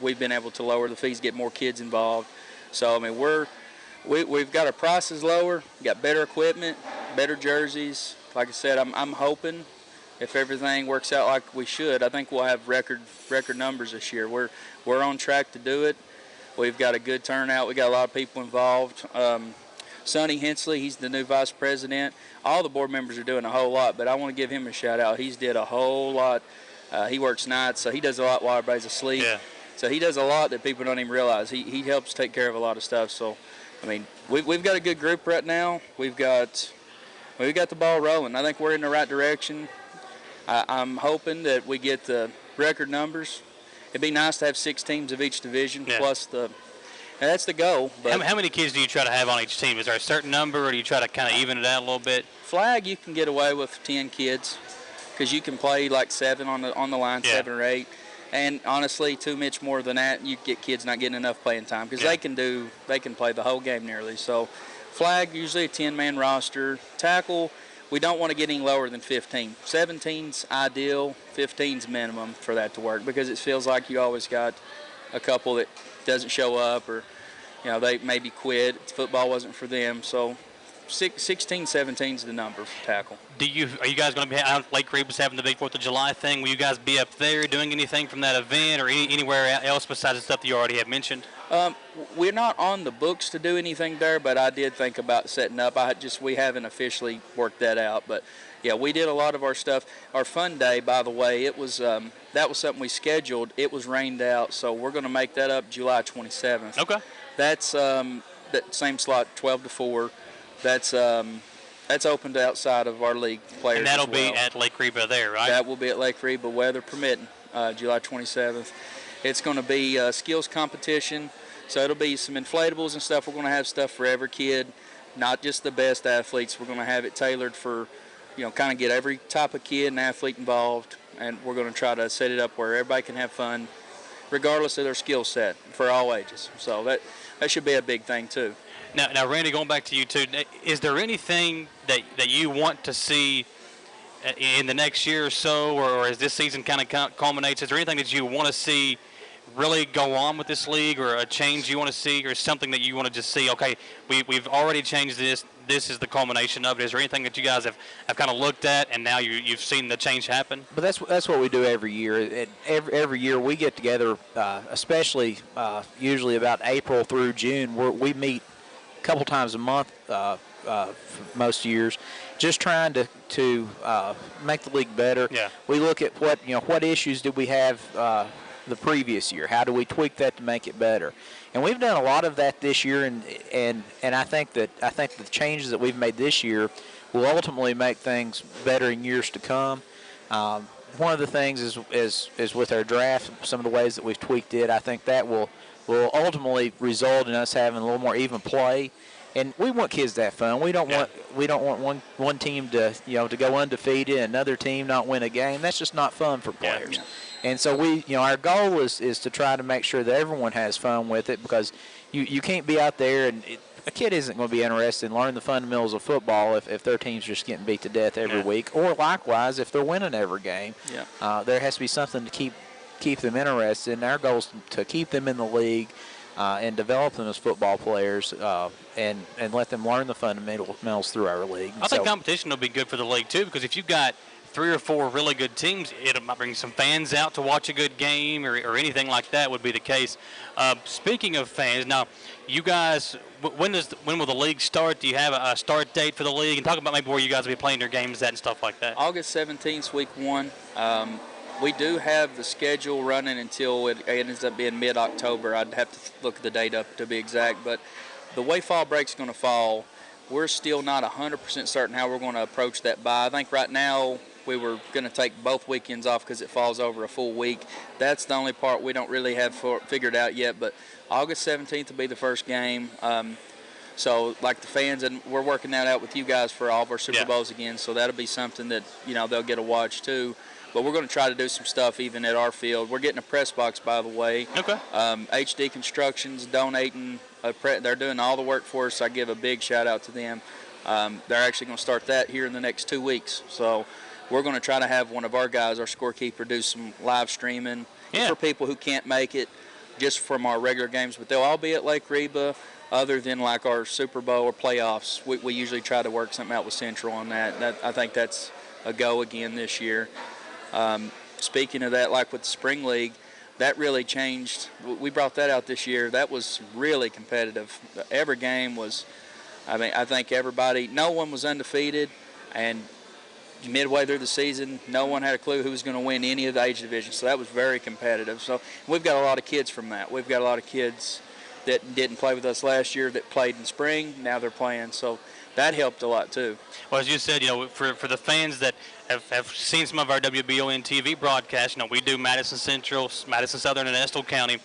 we've been able to lower the fees, get more kids involved. So I mean, we've got our prices lower, got better equipment, better jerseys. Like I said, I'm hoping if everything works out like we should, I think we'll have record numbers this year. We're on track to do it. We've got a good turnout. We got a lot of people involved. Sonny Hensley, he's the new vice president. All the board members are doing a whole lot, but I want to give him a shout out. He's did a whole lot. He works nights, so he does a lot while everybody's asleep. Yeah. So he does a lot that people don't even realize. He helps take care of a lot of stuff. So, I mean, we've got a good group right now. We've got the ball rolling. I think we're in the right direction. I'm hoping that we get the record numbers. It'd be nice to have 6 teams of each division plus and that's the goal. But how many kids do you try to have on each team? Is there a certain number, or do you try to kind of even it out a little bit? Flag, you can get away with 10 kids because you can play like 7 on the line, 7 or 8. And honestly, too much more than that, you get kids not getting enough playing time because they can play the whole game nearly. So, flag usually a 10-man roster. Tackle, we don't want to get any lower than 15. 17's ideal, 15's minimum for that to work because it feels like you always got a couple that doesn't show up or they maybe quit. Football wasn't for them. So 16, 17's the number for tackle. Are you guys going to be out? Lake Reeves having the big 4th of July thing. Will you guys be up there doing anything from that event or anywhere else besides the stuff that you already have mentioned? We're not on the books to do anything there, but I did think about setting up. We haven't officially worked that out, but yeah, we did a lot of our stuff. Our fun day, by the way, it was that was something we scheduled. It was rained out, so we're going to make that up July 27th. Okay. That's that same slot, 12 to 4. That's open to outside of our league players. And that'll as well. be at Lake Reba there, right? That will be at Lake Reba, weather permitting, July 27th. It's going to be a skills competition, so it'll be some inflatables and stuff. We're going to have stuff for every kid, not just the best athletes. We're going to have it tailored for, kind of get every type of kid and athlete involved, and we're going to try to set it up where everybody can have fun, regardless of their skill set, for all ages. So that should be a big thing too. Now, Randy, going back to you too, is there anything that you want to see in the next year or so, or as this season kind of culminates, is there anything that you want to see really go on with this league, or a change you want to see, or something that you want to just see, okay, we've already changed this is the culmination of it? Is there anything that you guys have kind of looked at and now you've seen the change happen? But that's what we do every year. Every year we get together, especially usually about April through June, we meet a couple times a month for most years, just trying to make the league better. Yeah. We look at what issues did we have the previous year. How do we tweak that to make it better? And we've done a lot of that this year, and I think the changes that we've made this year will ultimately make things better in years to come. One of the things is with our draft, some of the ways that we've tweaked it. I think that will ultimately result in us having a little more even play. And we want kids to have fun. We don't want one team to go undefeated and another team not win a game. That's just not fun for players. Yeah. And so our goal is to try to make sure that everyone has fun with it, because you can't be out there and a kid isn't going to be interested in learning the fundamentals of football if their team's just getting beat to death every week, or likewise if they're winning every game. Yeah. There has to be something to keep them interested, and our goal is to keep them in the league and develop them as football players and let them learn the fundamentals through our league. I think competition will be good for the league, too, because if you've got 3 or 4 really good teams, it might bring some fans out to watch a good game or anything like that would be the case. Speaking of fans, now, you guys, when will the league start? Do you have a start date for the league? And talk about maybe where you guys will be playing your games at and stuff like that. August 17th, week 1. We do have the schedule running until it ends up being mid-October. I'd have to look the date up to be exact. But the way fall break's going to fall, we're still not 100% certain how we're going to approach that bye. I think right now we were going to take both weekends off because it falls over a full week. That's the only part we don't really have figured out yet. But August 17th will be the first game. So, like the fans, and we're working that out with you guys for all of our Super Bowls again. So that'll be something that, they'll get to watch too. But we're going to try to do some stuff even at our field. We're getting a press box, by the way. Okay. HD Construction's donating. They're doing all the work for us. I give a big shout out to them. They're actually going to start that here in the next 2 weeks. So we're going to try to have one of our guys, our scorekeeper, do some live streaming for people who can't make it just from our regular games. But they'll all be at Lake Reba, other than like our Super Bowl or playoffs. We usually try to work something out with Central on that. I think that's a go again this year. Speaking of that, like with the Spring League, that really changed. We brought that out this year. That was really competitive. Every game was, I think no one was undefeated, and midway through the season, no one had a clue who was going to win any of the age divisions. So that was very competitive. So we've got a lot of kids from that. We've got a lot of kids that didn't play with us last year that played in spring. Now they're playing. So that helped a lot too. Well, as you said, for the fans that have seen some of our WBON TV broadcasts, we do Madison Central, Madison Southern, and Estill County.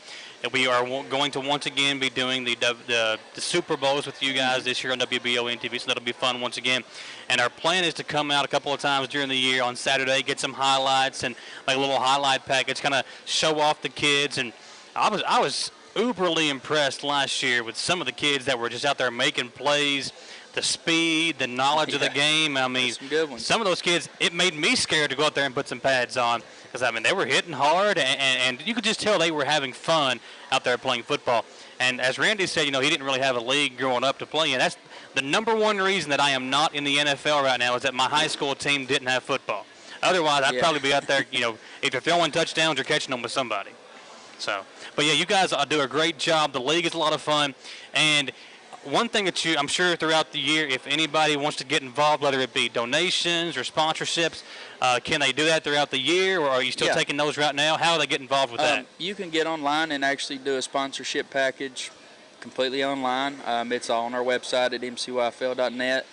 And we are going to once again be doing the Super Bowls with you guys this year on WBON TV, so that'll be fun once again. And our plan is to come out a couple of times during the year on Saturday, get some highlights and like a little highlight package, kind of show off the kids. And I was uberly impressed last year with some of the kids that were just out there making plays. The speed, the knowledge of the game. Some good ones. Some of those kids, it made me scared to go out there and put some pads on, because they were hitting hard, and you could just tell they were having fun out there playing football. And as Randy said, he didn't really have a league growing up to play in. That's the number one reason that I am not in the NFL right now, is that my high school team didn't have football. Otherwise, I'd probably be out there, if you're throwing touchdowns or catching them with somebody. So, but yeah, you guys do a great job. The league is a lot of fun, and one thing that I'm sure throughout the year, if anybody wants to get involved, whether it be donations or sponsorships, can they do that throughout the year, or are you still taking those right now? How do they get involved with that? You can get online and actually do a sponsorship package completely online. It's all on our website at mcyfl.net.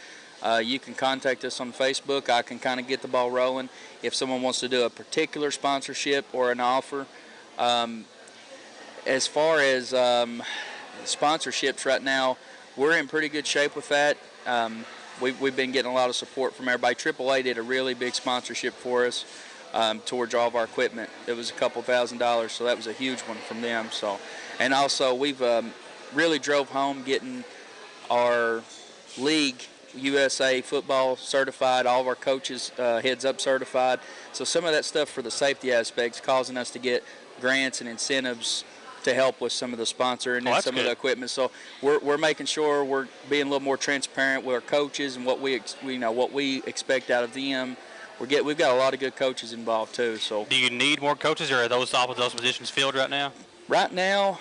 You can contact us on Facebook. I can kind of get the ball rolling. If someone wants to do a particular sponsorship or an offer, as far as sponsorships right now, we're in pretty good shape with that. We've been getting a lot of support from everybody. AAA did a really big sponsorship for us towards all of our equipment. It was a couple $1,000, so that was a huge one from them. So, and also we've really drove home getting our league USA football certified, all of our coaches heads up certified. So some of that stuff for the safety aspects causing us to get grants and incentives to help with some of the sponsor and some of the equipment. So we're making sure we're being a little more transparent with our coaches and what we expect out of them. We've got a lot of good coaches involved too. So do you need more coaches, or are those positions filled right now? Right now,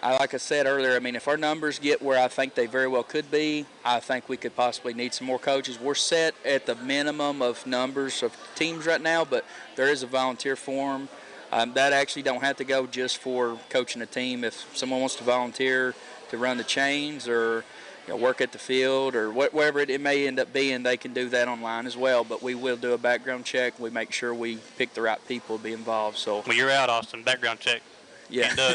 like I said earlier, if our numbers get where I think they very well could be, I think we could possibly need some more coaches. We're set at the minimum of numbers of teams right now, but there is a volunteer form. That actually don't have to go just for coaching a team. If someone wants to volunteer to run the chains or work at the field or whatever it may end up being, they can do that online as well. But we will do a background check. We make sure we pick the right people to be involved. So well, you're out, Austin. Background check. Yeah.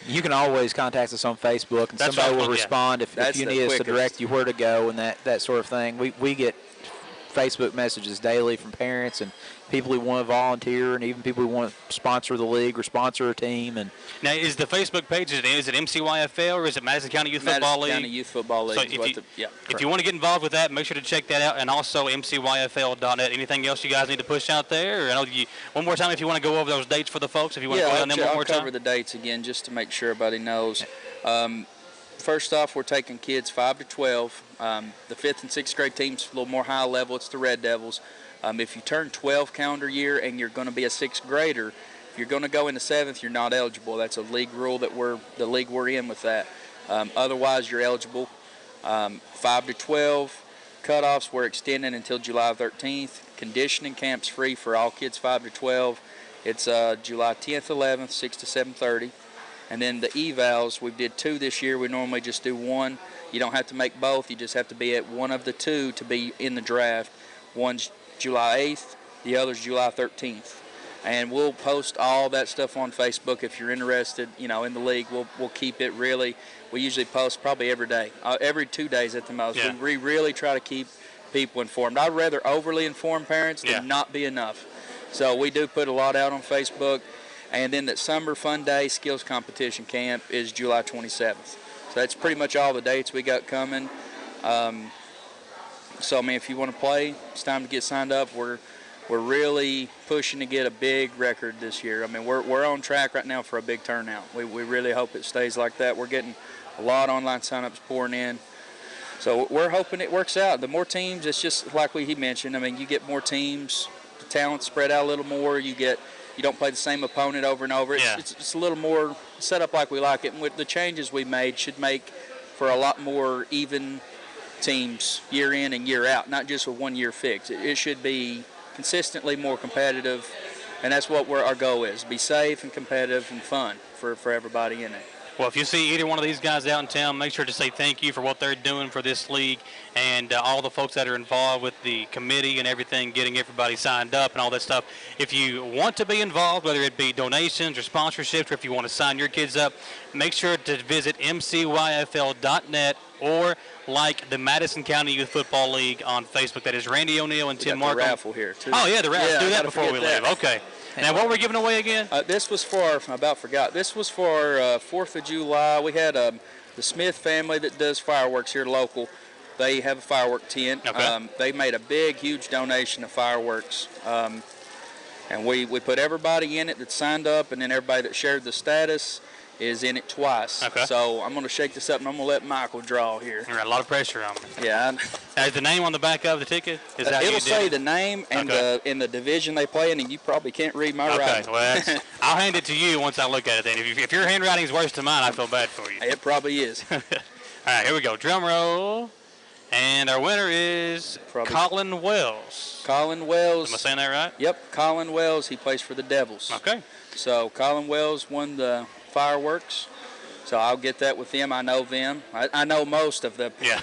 You can always contact us on Facebook, and somebody will respond if you need us to direct you where to go and that sort of thing. We get Facebook messages daily from parents and people who want to volunteer and even people who want to sponsor the league or sponsor a team. And now, is the Facebook page, is it MCYFL or is it Madison County Youth Football League? Madison County Youth Football League. So if you want to get involved with that, make sure to check that out, and also MCYFL.net. Anything else you guys need to push out there? Or I know one more time if you want to go over those dates for the folks, if you want to go on them one more time. I'll cover the dates again just to make sure everybody knows. First off, we're taking kids 5 to 12. The 5th and 6th grade team's a little more high level. It's the Red Devils. If you turn 12 calendar year and you're going to be a 6th grader, if you're going to go into 7th, you're not eligible. That's a league rule that the league we're in with that. Otherwise, you're eligible. 5 to 12 cutoffs we're extending until July 13th. Conditioning camp's free for all kids 5 to 12. It's July 10th, 11th, 6 to 7:30. And then the evals, we did 2 this year. We normally just do 1. You don't have to make both. You just have to be at one of the 2 to be in the draft. One's July 8th, the other's July 13th. And we'll post all that stuff on Facebook if you're interested, in the league. We'll keep it really. We usually post probably every day, every 2 days at the most. Yeah. We really try to keep people informed. I'd rather overly inform parents than not be enough. So we do put a lot out on Facebook. And then that summer fun day skills competition camp is July 27th. So that's pretty much all the dates we got coming. So if you want to play, it's time to get signed up. We're really pushing to get a big record this year. We're on track right now for a big turnout. We really hope it stays like that. We're getting a lot of online signups pouring in. So we're hoping it works out. The more teams, it's just like he mentioned. You get more teams, the talent spread out a little more. You don't play the same opponent over and over. It's a little more set up like we like it. And with the changes we made should make for a lot more even teams year in and year out, not just with 1 year fix. It should be consistently more competitive, and that's what our goal is: be safe and competitive and fun for everybody in it. Well, if you see either one of these guys out in town, make sure to say thank you for what they're doing for this league and all the folks that are involved with the committee and everything, getting everybody signed up and all that stuff. If you want to be involved, whether it be donations or sponsorships, or if you want to sign your kids up, make sure to visit mcyfl.net or like the Madison County Youth Football League on Facebook. That is Randy O'Neill and Tim Markham. We got the raffle here, too. Oh, yeah, the raffle. Do that before we leave. Okay. Now, what were we giving away again? This was for, I about forgot, this was for 4th of July. We had the Smith family that does fireworks here local. They have a firework tent. Okay. They made a big, huge donation of fireworks. And we put everybody in it that signed up, and then everybody that shared the status is in it twice. Okay. So I'm going to shake this up, and I'm going to let Michael draw here. All right, a lot of pressure on me. Yeah. Is the name on the back of the ticket? It'll say the name and in the division they play in, and you probably can't read my writing. Well, I'll hand it to you once I look at it then. If your handwriting is worse than mine, I feel bad for you. It probably is. All right, here we go. Drum roll. And our winner is Colin Wells. Colin Wells. Am I saying that right? Yep, Colin Wells. He plays for the Devils. Okay. So Colin Wells won the fireworks. So I'll get that with them. I know them. I know most of them. Yeah.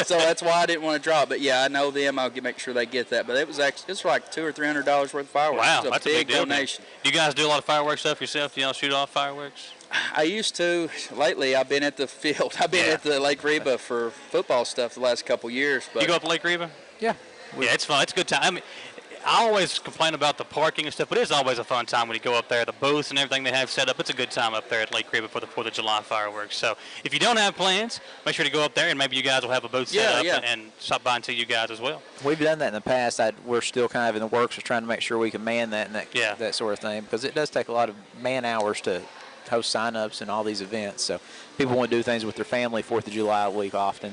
So that's why I didn't want to draw it. But yeah, I know them. I'll make sure they get that. But it's like $200 or $300 worth of fireworks. Wow, that's a big donation. Do you guys do a lot of fireworks stuff yourself? Do y'all shoot off fireworks? I used to. Lately, I've been at the field. I've been at the Lake Reba for football stuff the last couple years. But you go up to Lake Reba? Yeah. Yeah, it's fun. It's a good time. I always complain about the parking and stuff, but it's always a fun time when you go up there. The booths and everything they have set up, it's a good time up there at Lake Reba for the 4th of July fireworks. So if you don't have plans, make sure to go up there, and maybe you guys will have a booth set up and stop by and see you guys as well. We've done that in the past. We're still kind of in the works of trying to make sure we can man that and that sort of thing, because it does take a lot of man hours to host sign-ups and all these events. So people want to do things with their family 4th of July week often.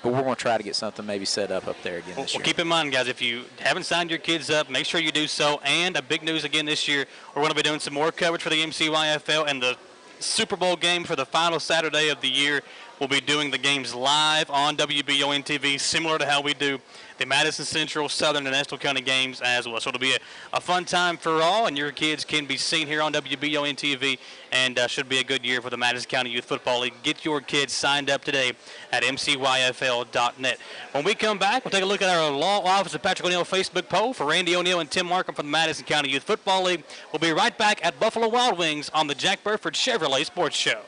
But we're going to try to get something maybe set up there again this year. Well, keep in mind, guys, if you haven't signed your kids up, make sure you do so. And a big news again this year, we're going to be doing some more coverage for the MCYFL, and the Super Bowl game for the final Saturday of the year. We'll be doing the games live on WBON TV, similar to how we do the Madison Central, Southern, and Estill County games as well. So it'll be a fun time for all, and your kids can be seen here on WBON TV, and should be a good year for the Madison County Youth Football League. Get your kids signed up today at mcyfl.net. When we come back, we'll take a look at our Law Office of Patrick O'Neill Facebook poll for Randy O'Neill and Tim Markham from the Madison County Youth Football League. We'll be right back at Buffalo Wild Wings on the Jack Burford Chevrolet Sports Show.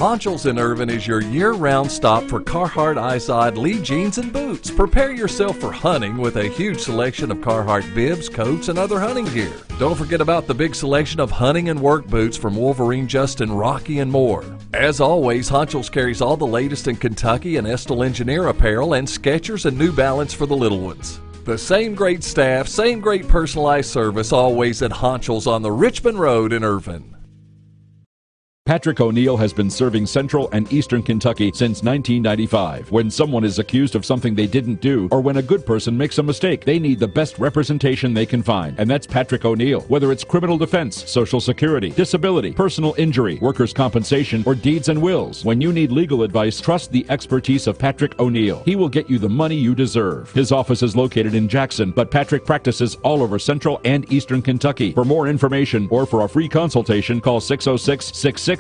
Honchels in Irvin is your year-round stop for Carhartt Izod Lee jeans and boots. Prepare yourself for hunting with a huge selection of Carhartt bibs, coats, and other hunting gear. Don't forget about the big selection of hunting and work boots from Wolverine, Justin, Rocky, and more. As always, Honchels carries all the latest in Kentucky and Estill Engineer apparel and Skechers and New Balance for the little ones. The same great staff, same great personalized service always at Honchels on the Richmond Road in Irvin. Patrick O'Neill has been serving Central and Eastern Kentucky since 1995. When someone is accused of something they didn't do, or when a good person makes a mistake, they need the best representation they can find. And that's Patrick O'Neill. Whether it's criminal defense, Social Security, disability, personal injury, workers' compensation, or deeds and wills, when you need legal advice, trust the expertise of Patrick O'Neill. He will get you the money you deserve. His office is located in Jackson, but Patrick practices all over Central and Eastern Kentucky. For more information or for a free consultation, call 606-666-2990.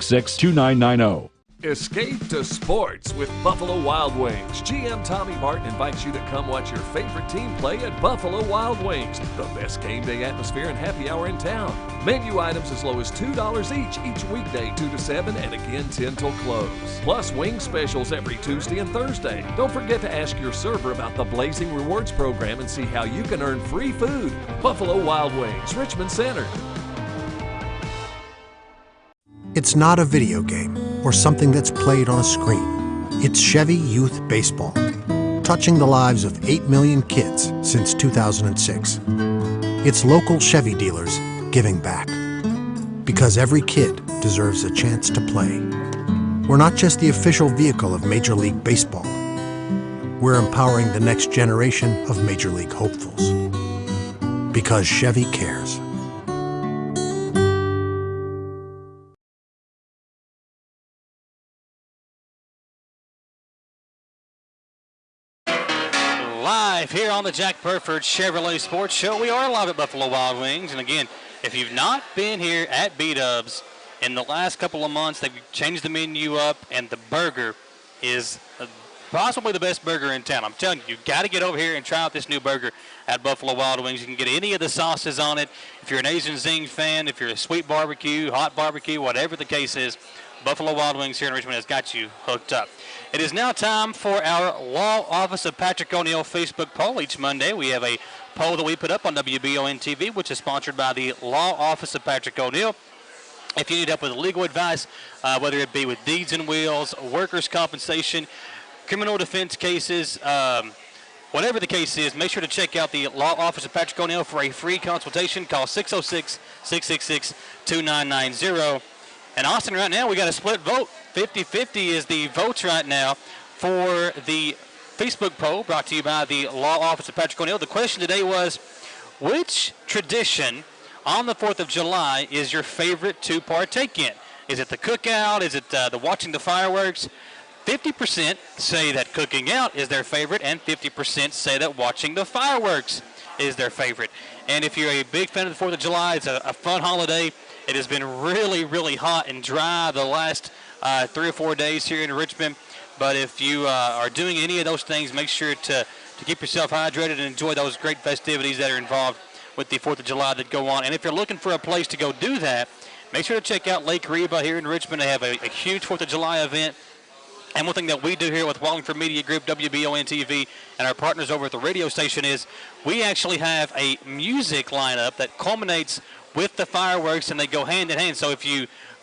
Escape to sports with Buffalo Wild Wings. GM Tommy Martin invites you to come watch your favorite team play at Buffalo Wild Wings. The best game day atmosphere and happy hour in town. Menu items as low as $2 each weekday 2 to 7 and again 10 till close. Plus wing specials every Tuesday and Thursday. Don't forget to ask your server about the Blazing Rewards program and see how you can earn free food. Buffalo Wild Wings, Richmond Center. It's not a video game or something that's played on a screen. It's Chevy Youth Baseball, touching the lives of 8 million kids since 2006. It's local Chevy dealers giving back. Because every kid deserves a chance to play. We're not just the official vehicle of Major League Baseball. We're empowering the next generation of Major League hopefuls. Because Chevy cares. Live here on the Jack Burford Chevrolet Sports Show. We are live at Buffalo Wild Wings. And again, if you've not been here at B-Dubs in the last couple of months, they've changed the menu up, and the burger is possibly the best burger in town. I'm telling you, you've got to get over here and try out this new burger at Buffalo Wild Wings. You can get any of the sauces on it. If you're an Asian zing fan, if you're a sweet barbecue, hot barbecue, whatever the case is, Buffalo Wild Wings here in Richmond has got you hooked up. It is now time for our Law Office of Patrick O'Neill Facebook poll. Each Monday we have a poll that we put up on WBON TV, which is sponsored by the Law Office of Patrick O'Neill. If you need help with legal advice, whether it be with deeds and wills, workers' compensation, criminal defense cases, whatever the case is, make sure to check out the Law Office of Patrick O'Neill for a free consultation. Call 606-666-2990. And Austin, right now we got a split vote. 50-50 is the votes right now for the Facebook poll brought to you by the Law Office of Patrick O'Neill. The question today was, which tradition on the 4th of July is your favorite to partake in? Is it the cookout? Is it the watching the fireworks? 50% say that cooking out is their favorite, and 50% say that watching the fireworks is their favorite. And if you're a big fan of the 4th of July, it's a fun holiday. It has been really, really hot and dry the last 3 or 4 days here in Richmond. But if you are doing any of those things, make sure to keep yourself hydrated and enjoy those great festivities that are involved with the 4th of July that go on. And if you're looking for a place to go do that, make sure to check out Lake Reba here in Richmond. They have a huge 4th of July event. And one thing that we do here with Wallingford Media Group, WBON TV, and our partners over at the radio station is we actually have a music lineup that culminates with the fireworks, and they go hand in hand. So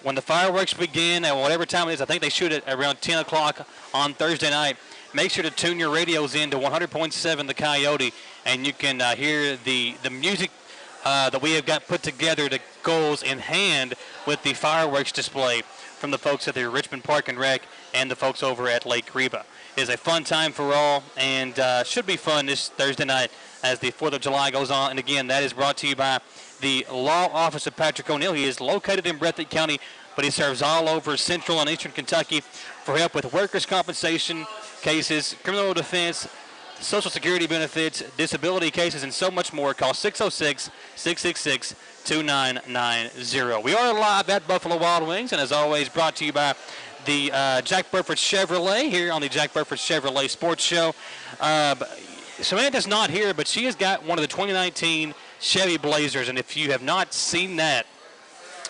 when the fireworks begin at whatever time it is, I think they shoot it around 10 o'clock on Thursday night, make sure to tune your radios in to 100.7 The Coyote, and you can hear the music that we have got put together that goes in hand with the fireworks display from the folks at the Richmond Park and Rec and the folks over at Lake Reba. It is a fun time for all, and should be fun this Thursday night as the 4th of July goes on. And again, that is brought to you by the Law Office of Patrick O'Neill. He is located in Breathitt County, but he serves all over Central and Eastern Kentucky for help with workers' compensation cases, criminal defense, Social Security benefits, disability cases, and so much more. Call 606-666-2990. We are live at Buffalo Wild Wings, and as always, brought to you by the Jack Burford Chevrolet here on the Jack Burford Chevrolet Sports Show. Samantha's not here, but she has got one of the 2019 Chevy Blazers, and if you have not seen that,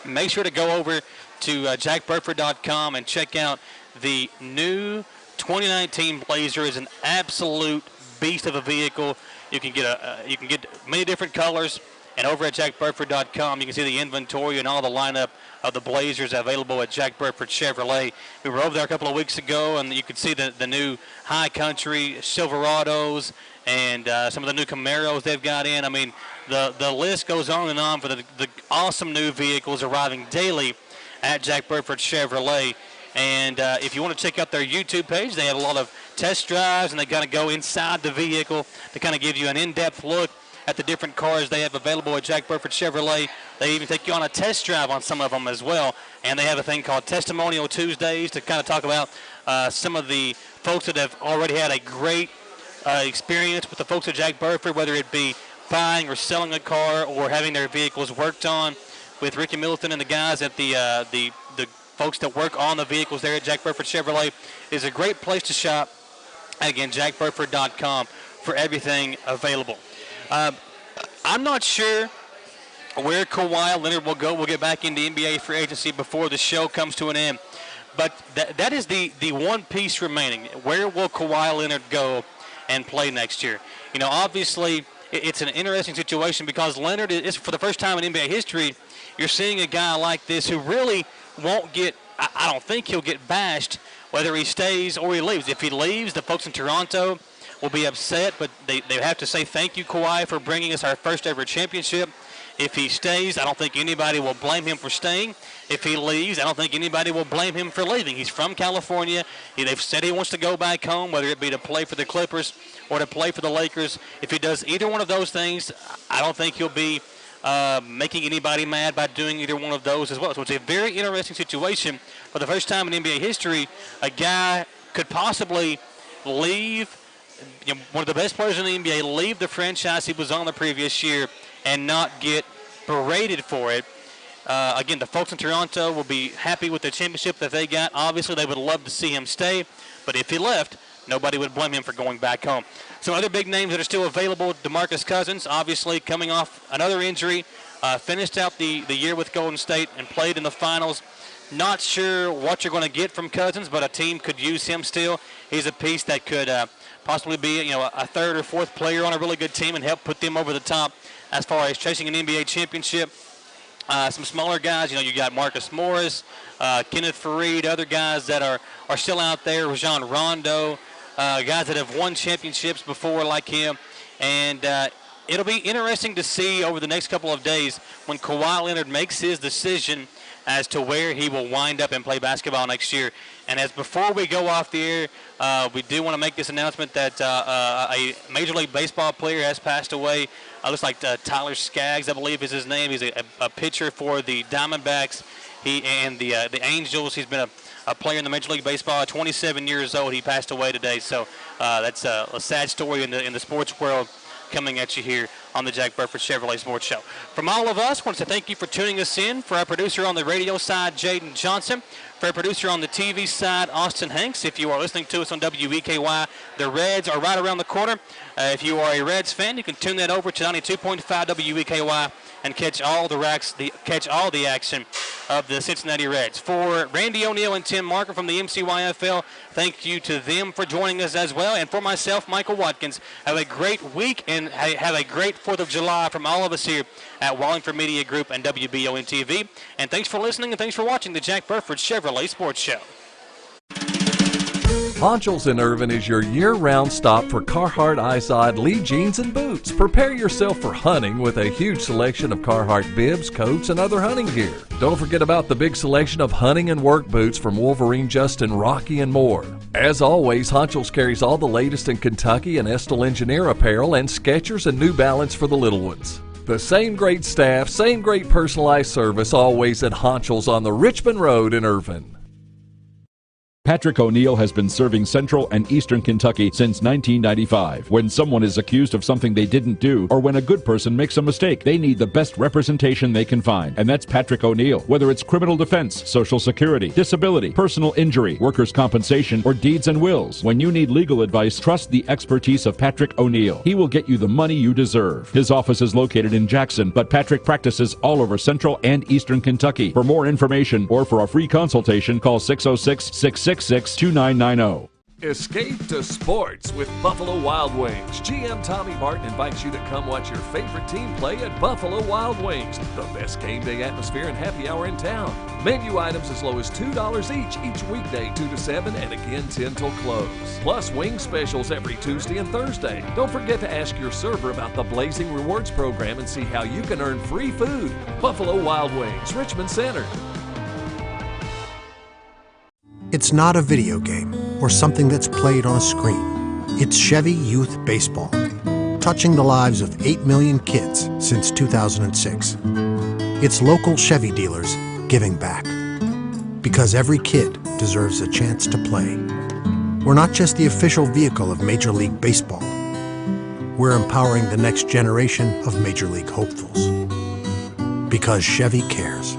make sure to go over to jackburford.com and check out the new 2019 Blazer. Is an absolute beast of a vehicle. You can get many different colors, and over at jackburford.com you can see the inventory and all the lineup of the Blazers available at Jack Burford Chevrolet. We were over there a couple of weeks ago, and you could see the new High Country Silverados and some of the new Camaros they've got in. I mean, the list goes on and on for the awesome new vehicles arriving daily at Jack Burford Chevrolet. And if you want to check out their YouTube page, they have a lot of test drives, and they kind of go inside the vehicle to kind of give you an in-depth look at the different cars they have available at Jack Burford Chevrolet. They even take you on a test drive on some of them as well. And they have a thing called Testimonial Tuesdays to kind of talk about some of the folks that have already had a great experience with the folks at Jack Burford, whether it be buying or selling a car or having their vehicles worked on. With Ricky Middleton and the guys at the folks that work on the vehicles there at Jack Burford Chevrolet, is a great place to shop. Again, jackburford.com for everything available. I'm not sure where Kawhi Leonard will go. We'll get back into NBA free agency before the show comes to an end. But that is the one piece remaining. Where will Kawhi Leonard go and play next year? You know, obviously, it's an interesting situation because Leonard is, for the first time in NBA history, you're seeing a guy like this who really won't get, I don't think he'll get bashed whether he stays or he leaves. If he leaves, the folks in Toronto will be upset, but they have to say thank you, Kawhi, for bringing us our first ever championship. If he stays, I don't think anybody will blame him for staying. If he leaves, I don't think anybody will blame him for leaving. He's from California. They've said he wants to go back home, whether it be to play for the Clippers or to play for the Lakers. If he does either one of those things, I don't think he'll be making anybody mad by doing either one of those as well. So it's a very interesting situation. For the first time in NBA history, a guy could possibly leave, one of the best players in the NBA, leave the franchise he was on the previous year and not get berated for it. Again, the folks in Toronto will be happy with the championship that they got. Obviously, they would love to see him stay, but if he left, nobody would blame him for going back home. Some other big names that are still available: DeMarcus Cousins, obviously coming off another injury, finished out the year with Golden State and played in the finals. Not sure what you're going to get from Cousins, but a team could use him still. He's a piece that could possibly be a third or fourth player on a really good team and help put them over the top as far as chasing an NBA championship. Some smaller guys, you got Marcus Morris, Kenneth Faried, other guys that are still out there, Rajon Rondo, guys that have won championships before like him. And it'll be interesting to see over the next couple of days when Kawhi Leonard makes his decision as to where he will wind up and play basketball next year. And as before we go off the air, we do want to make this announcement that a Major League Baseball player has passed away. Looks like Tyler Skaggs, I believe is his name. He's a pitcher for the Diamondbacks and the Angels. He's been a player in the Major League Baseball, 27 years old. He passed away today. So that's a sad story in the sports world coming at you here on the Jack Burford Chevrolet Sports Show. From all of us, I want to thank you for tuning us in. For our producer on the radio side, Jaden Johnson. For our producer on the TV side, Austin Hanks. If you are listening to us on WEKY, the Reds are right around the corner. If you are a Reds fan, you can tune that over to 92.5 WEKY and catch all the action of the Cincinnati Reds. For Randy O'Neill and Tim Marker from the MCYFL, thank you to them for joining us as well. And for myself, Michael Watkins, have a great week and have a great 4th of July from all of us here at Wallingford Media Group and WBON TV. And thanks for listening and thanks for watching the Jack Burford Chevrolet Sports Show. Honchels in Irvin is your year-round stop for Carhartt Izod Lee jeans and boots. Prepare yourself for hunting with a huge selection of Carhartt bibs, coats, and other hunting gear. Don't forget about the big selection of hunting and work boots from Wolverine, Justin, Rocky, and more. As always, Honchels carries all the latest in Kentucky and Estill Engineer apparel and Skechers and New Balance for the little ones. The same great staff, same great personalized service always at Honchels on the Richmond Road in Irvin. Patrick O'Neill has been serving Central and Eastern Kentucky since 1995. When someone is accused of something they didn't do, or when a good person makes a mistake, they need the best representation they can find. And that's Patrick O'Neill. Whether it's criminal defense, Social Security, disability, personal injury, workers' compensation, or deeds and wills, when you need legal advice, trust the expertise of Patrick O'Neill. He will get you the money you deserve. His office is located in Jackson, but Patrick practices all over Central and Eastern Kentucky. For more information or for a free consultation, call 606-666-2990. Escape to sports with Buffalo Wild Wings. GM Tommy Martin invites you to come watch your favorite team play at Buffalo Wild Wings, the best game day atmosphere and happy hour in town. Menu items as low as $2 each weekday 2 to 7 and again 10 till close. Plus wing specials every Tuesday and Thursday. Don't forget to ask your server about the Blazing Rewards program and see how you can earn free food. Buffalo Wild Wings, Richmond Center. It's not a video game or something that's played on a screen. It's Chevy Youth Baseball, touching the lives of 8 million kids since 2006. It's local Chevy dealers giving back. Because every kid deserves a chance to play. We're not just the official vehicle of Major League Baseball. We're empowering the next generation of Major League hopefuls. Because Chevy cares.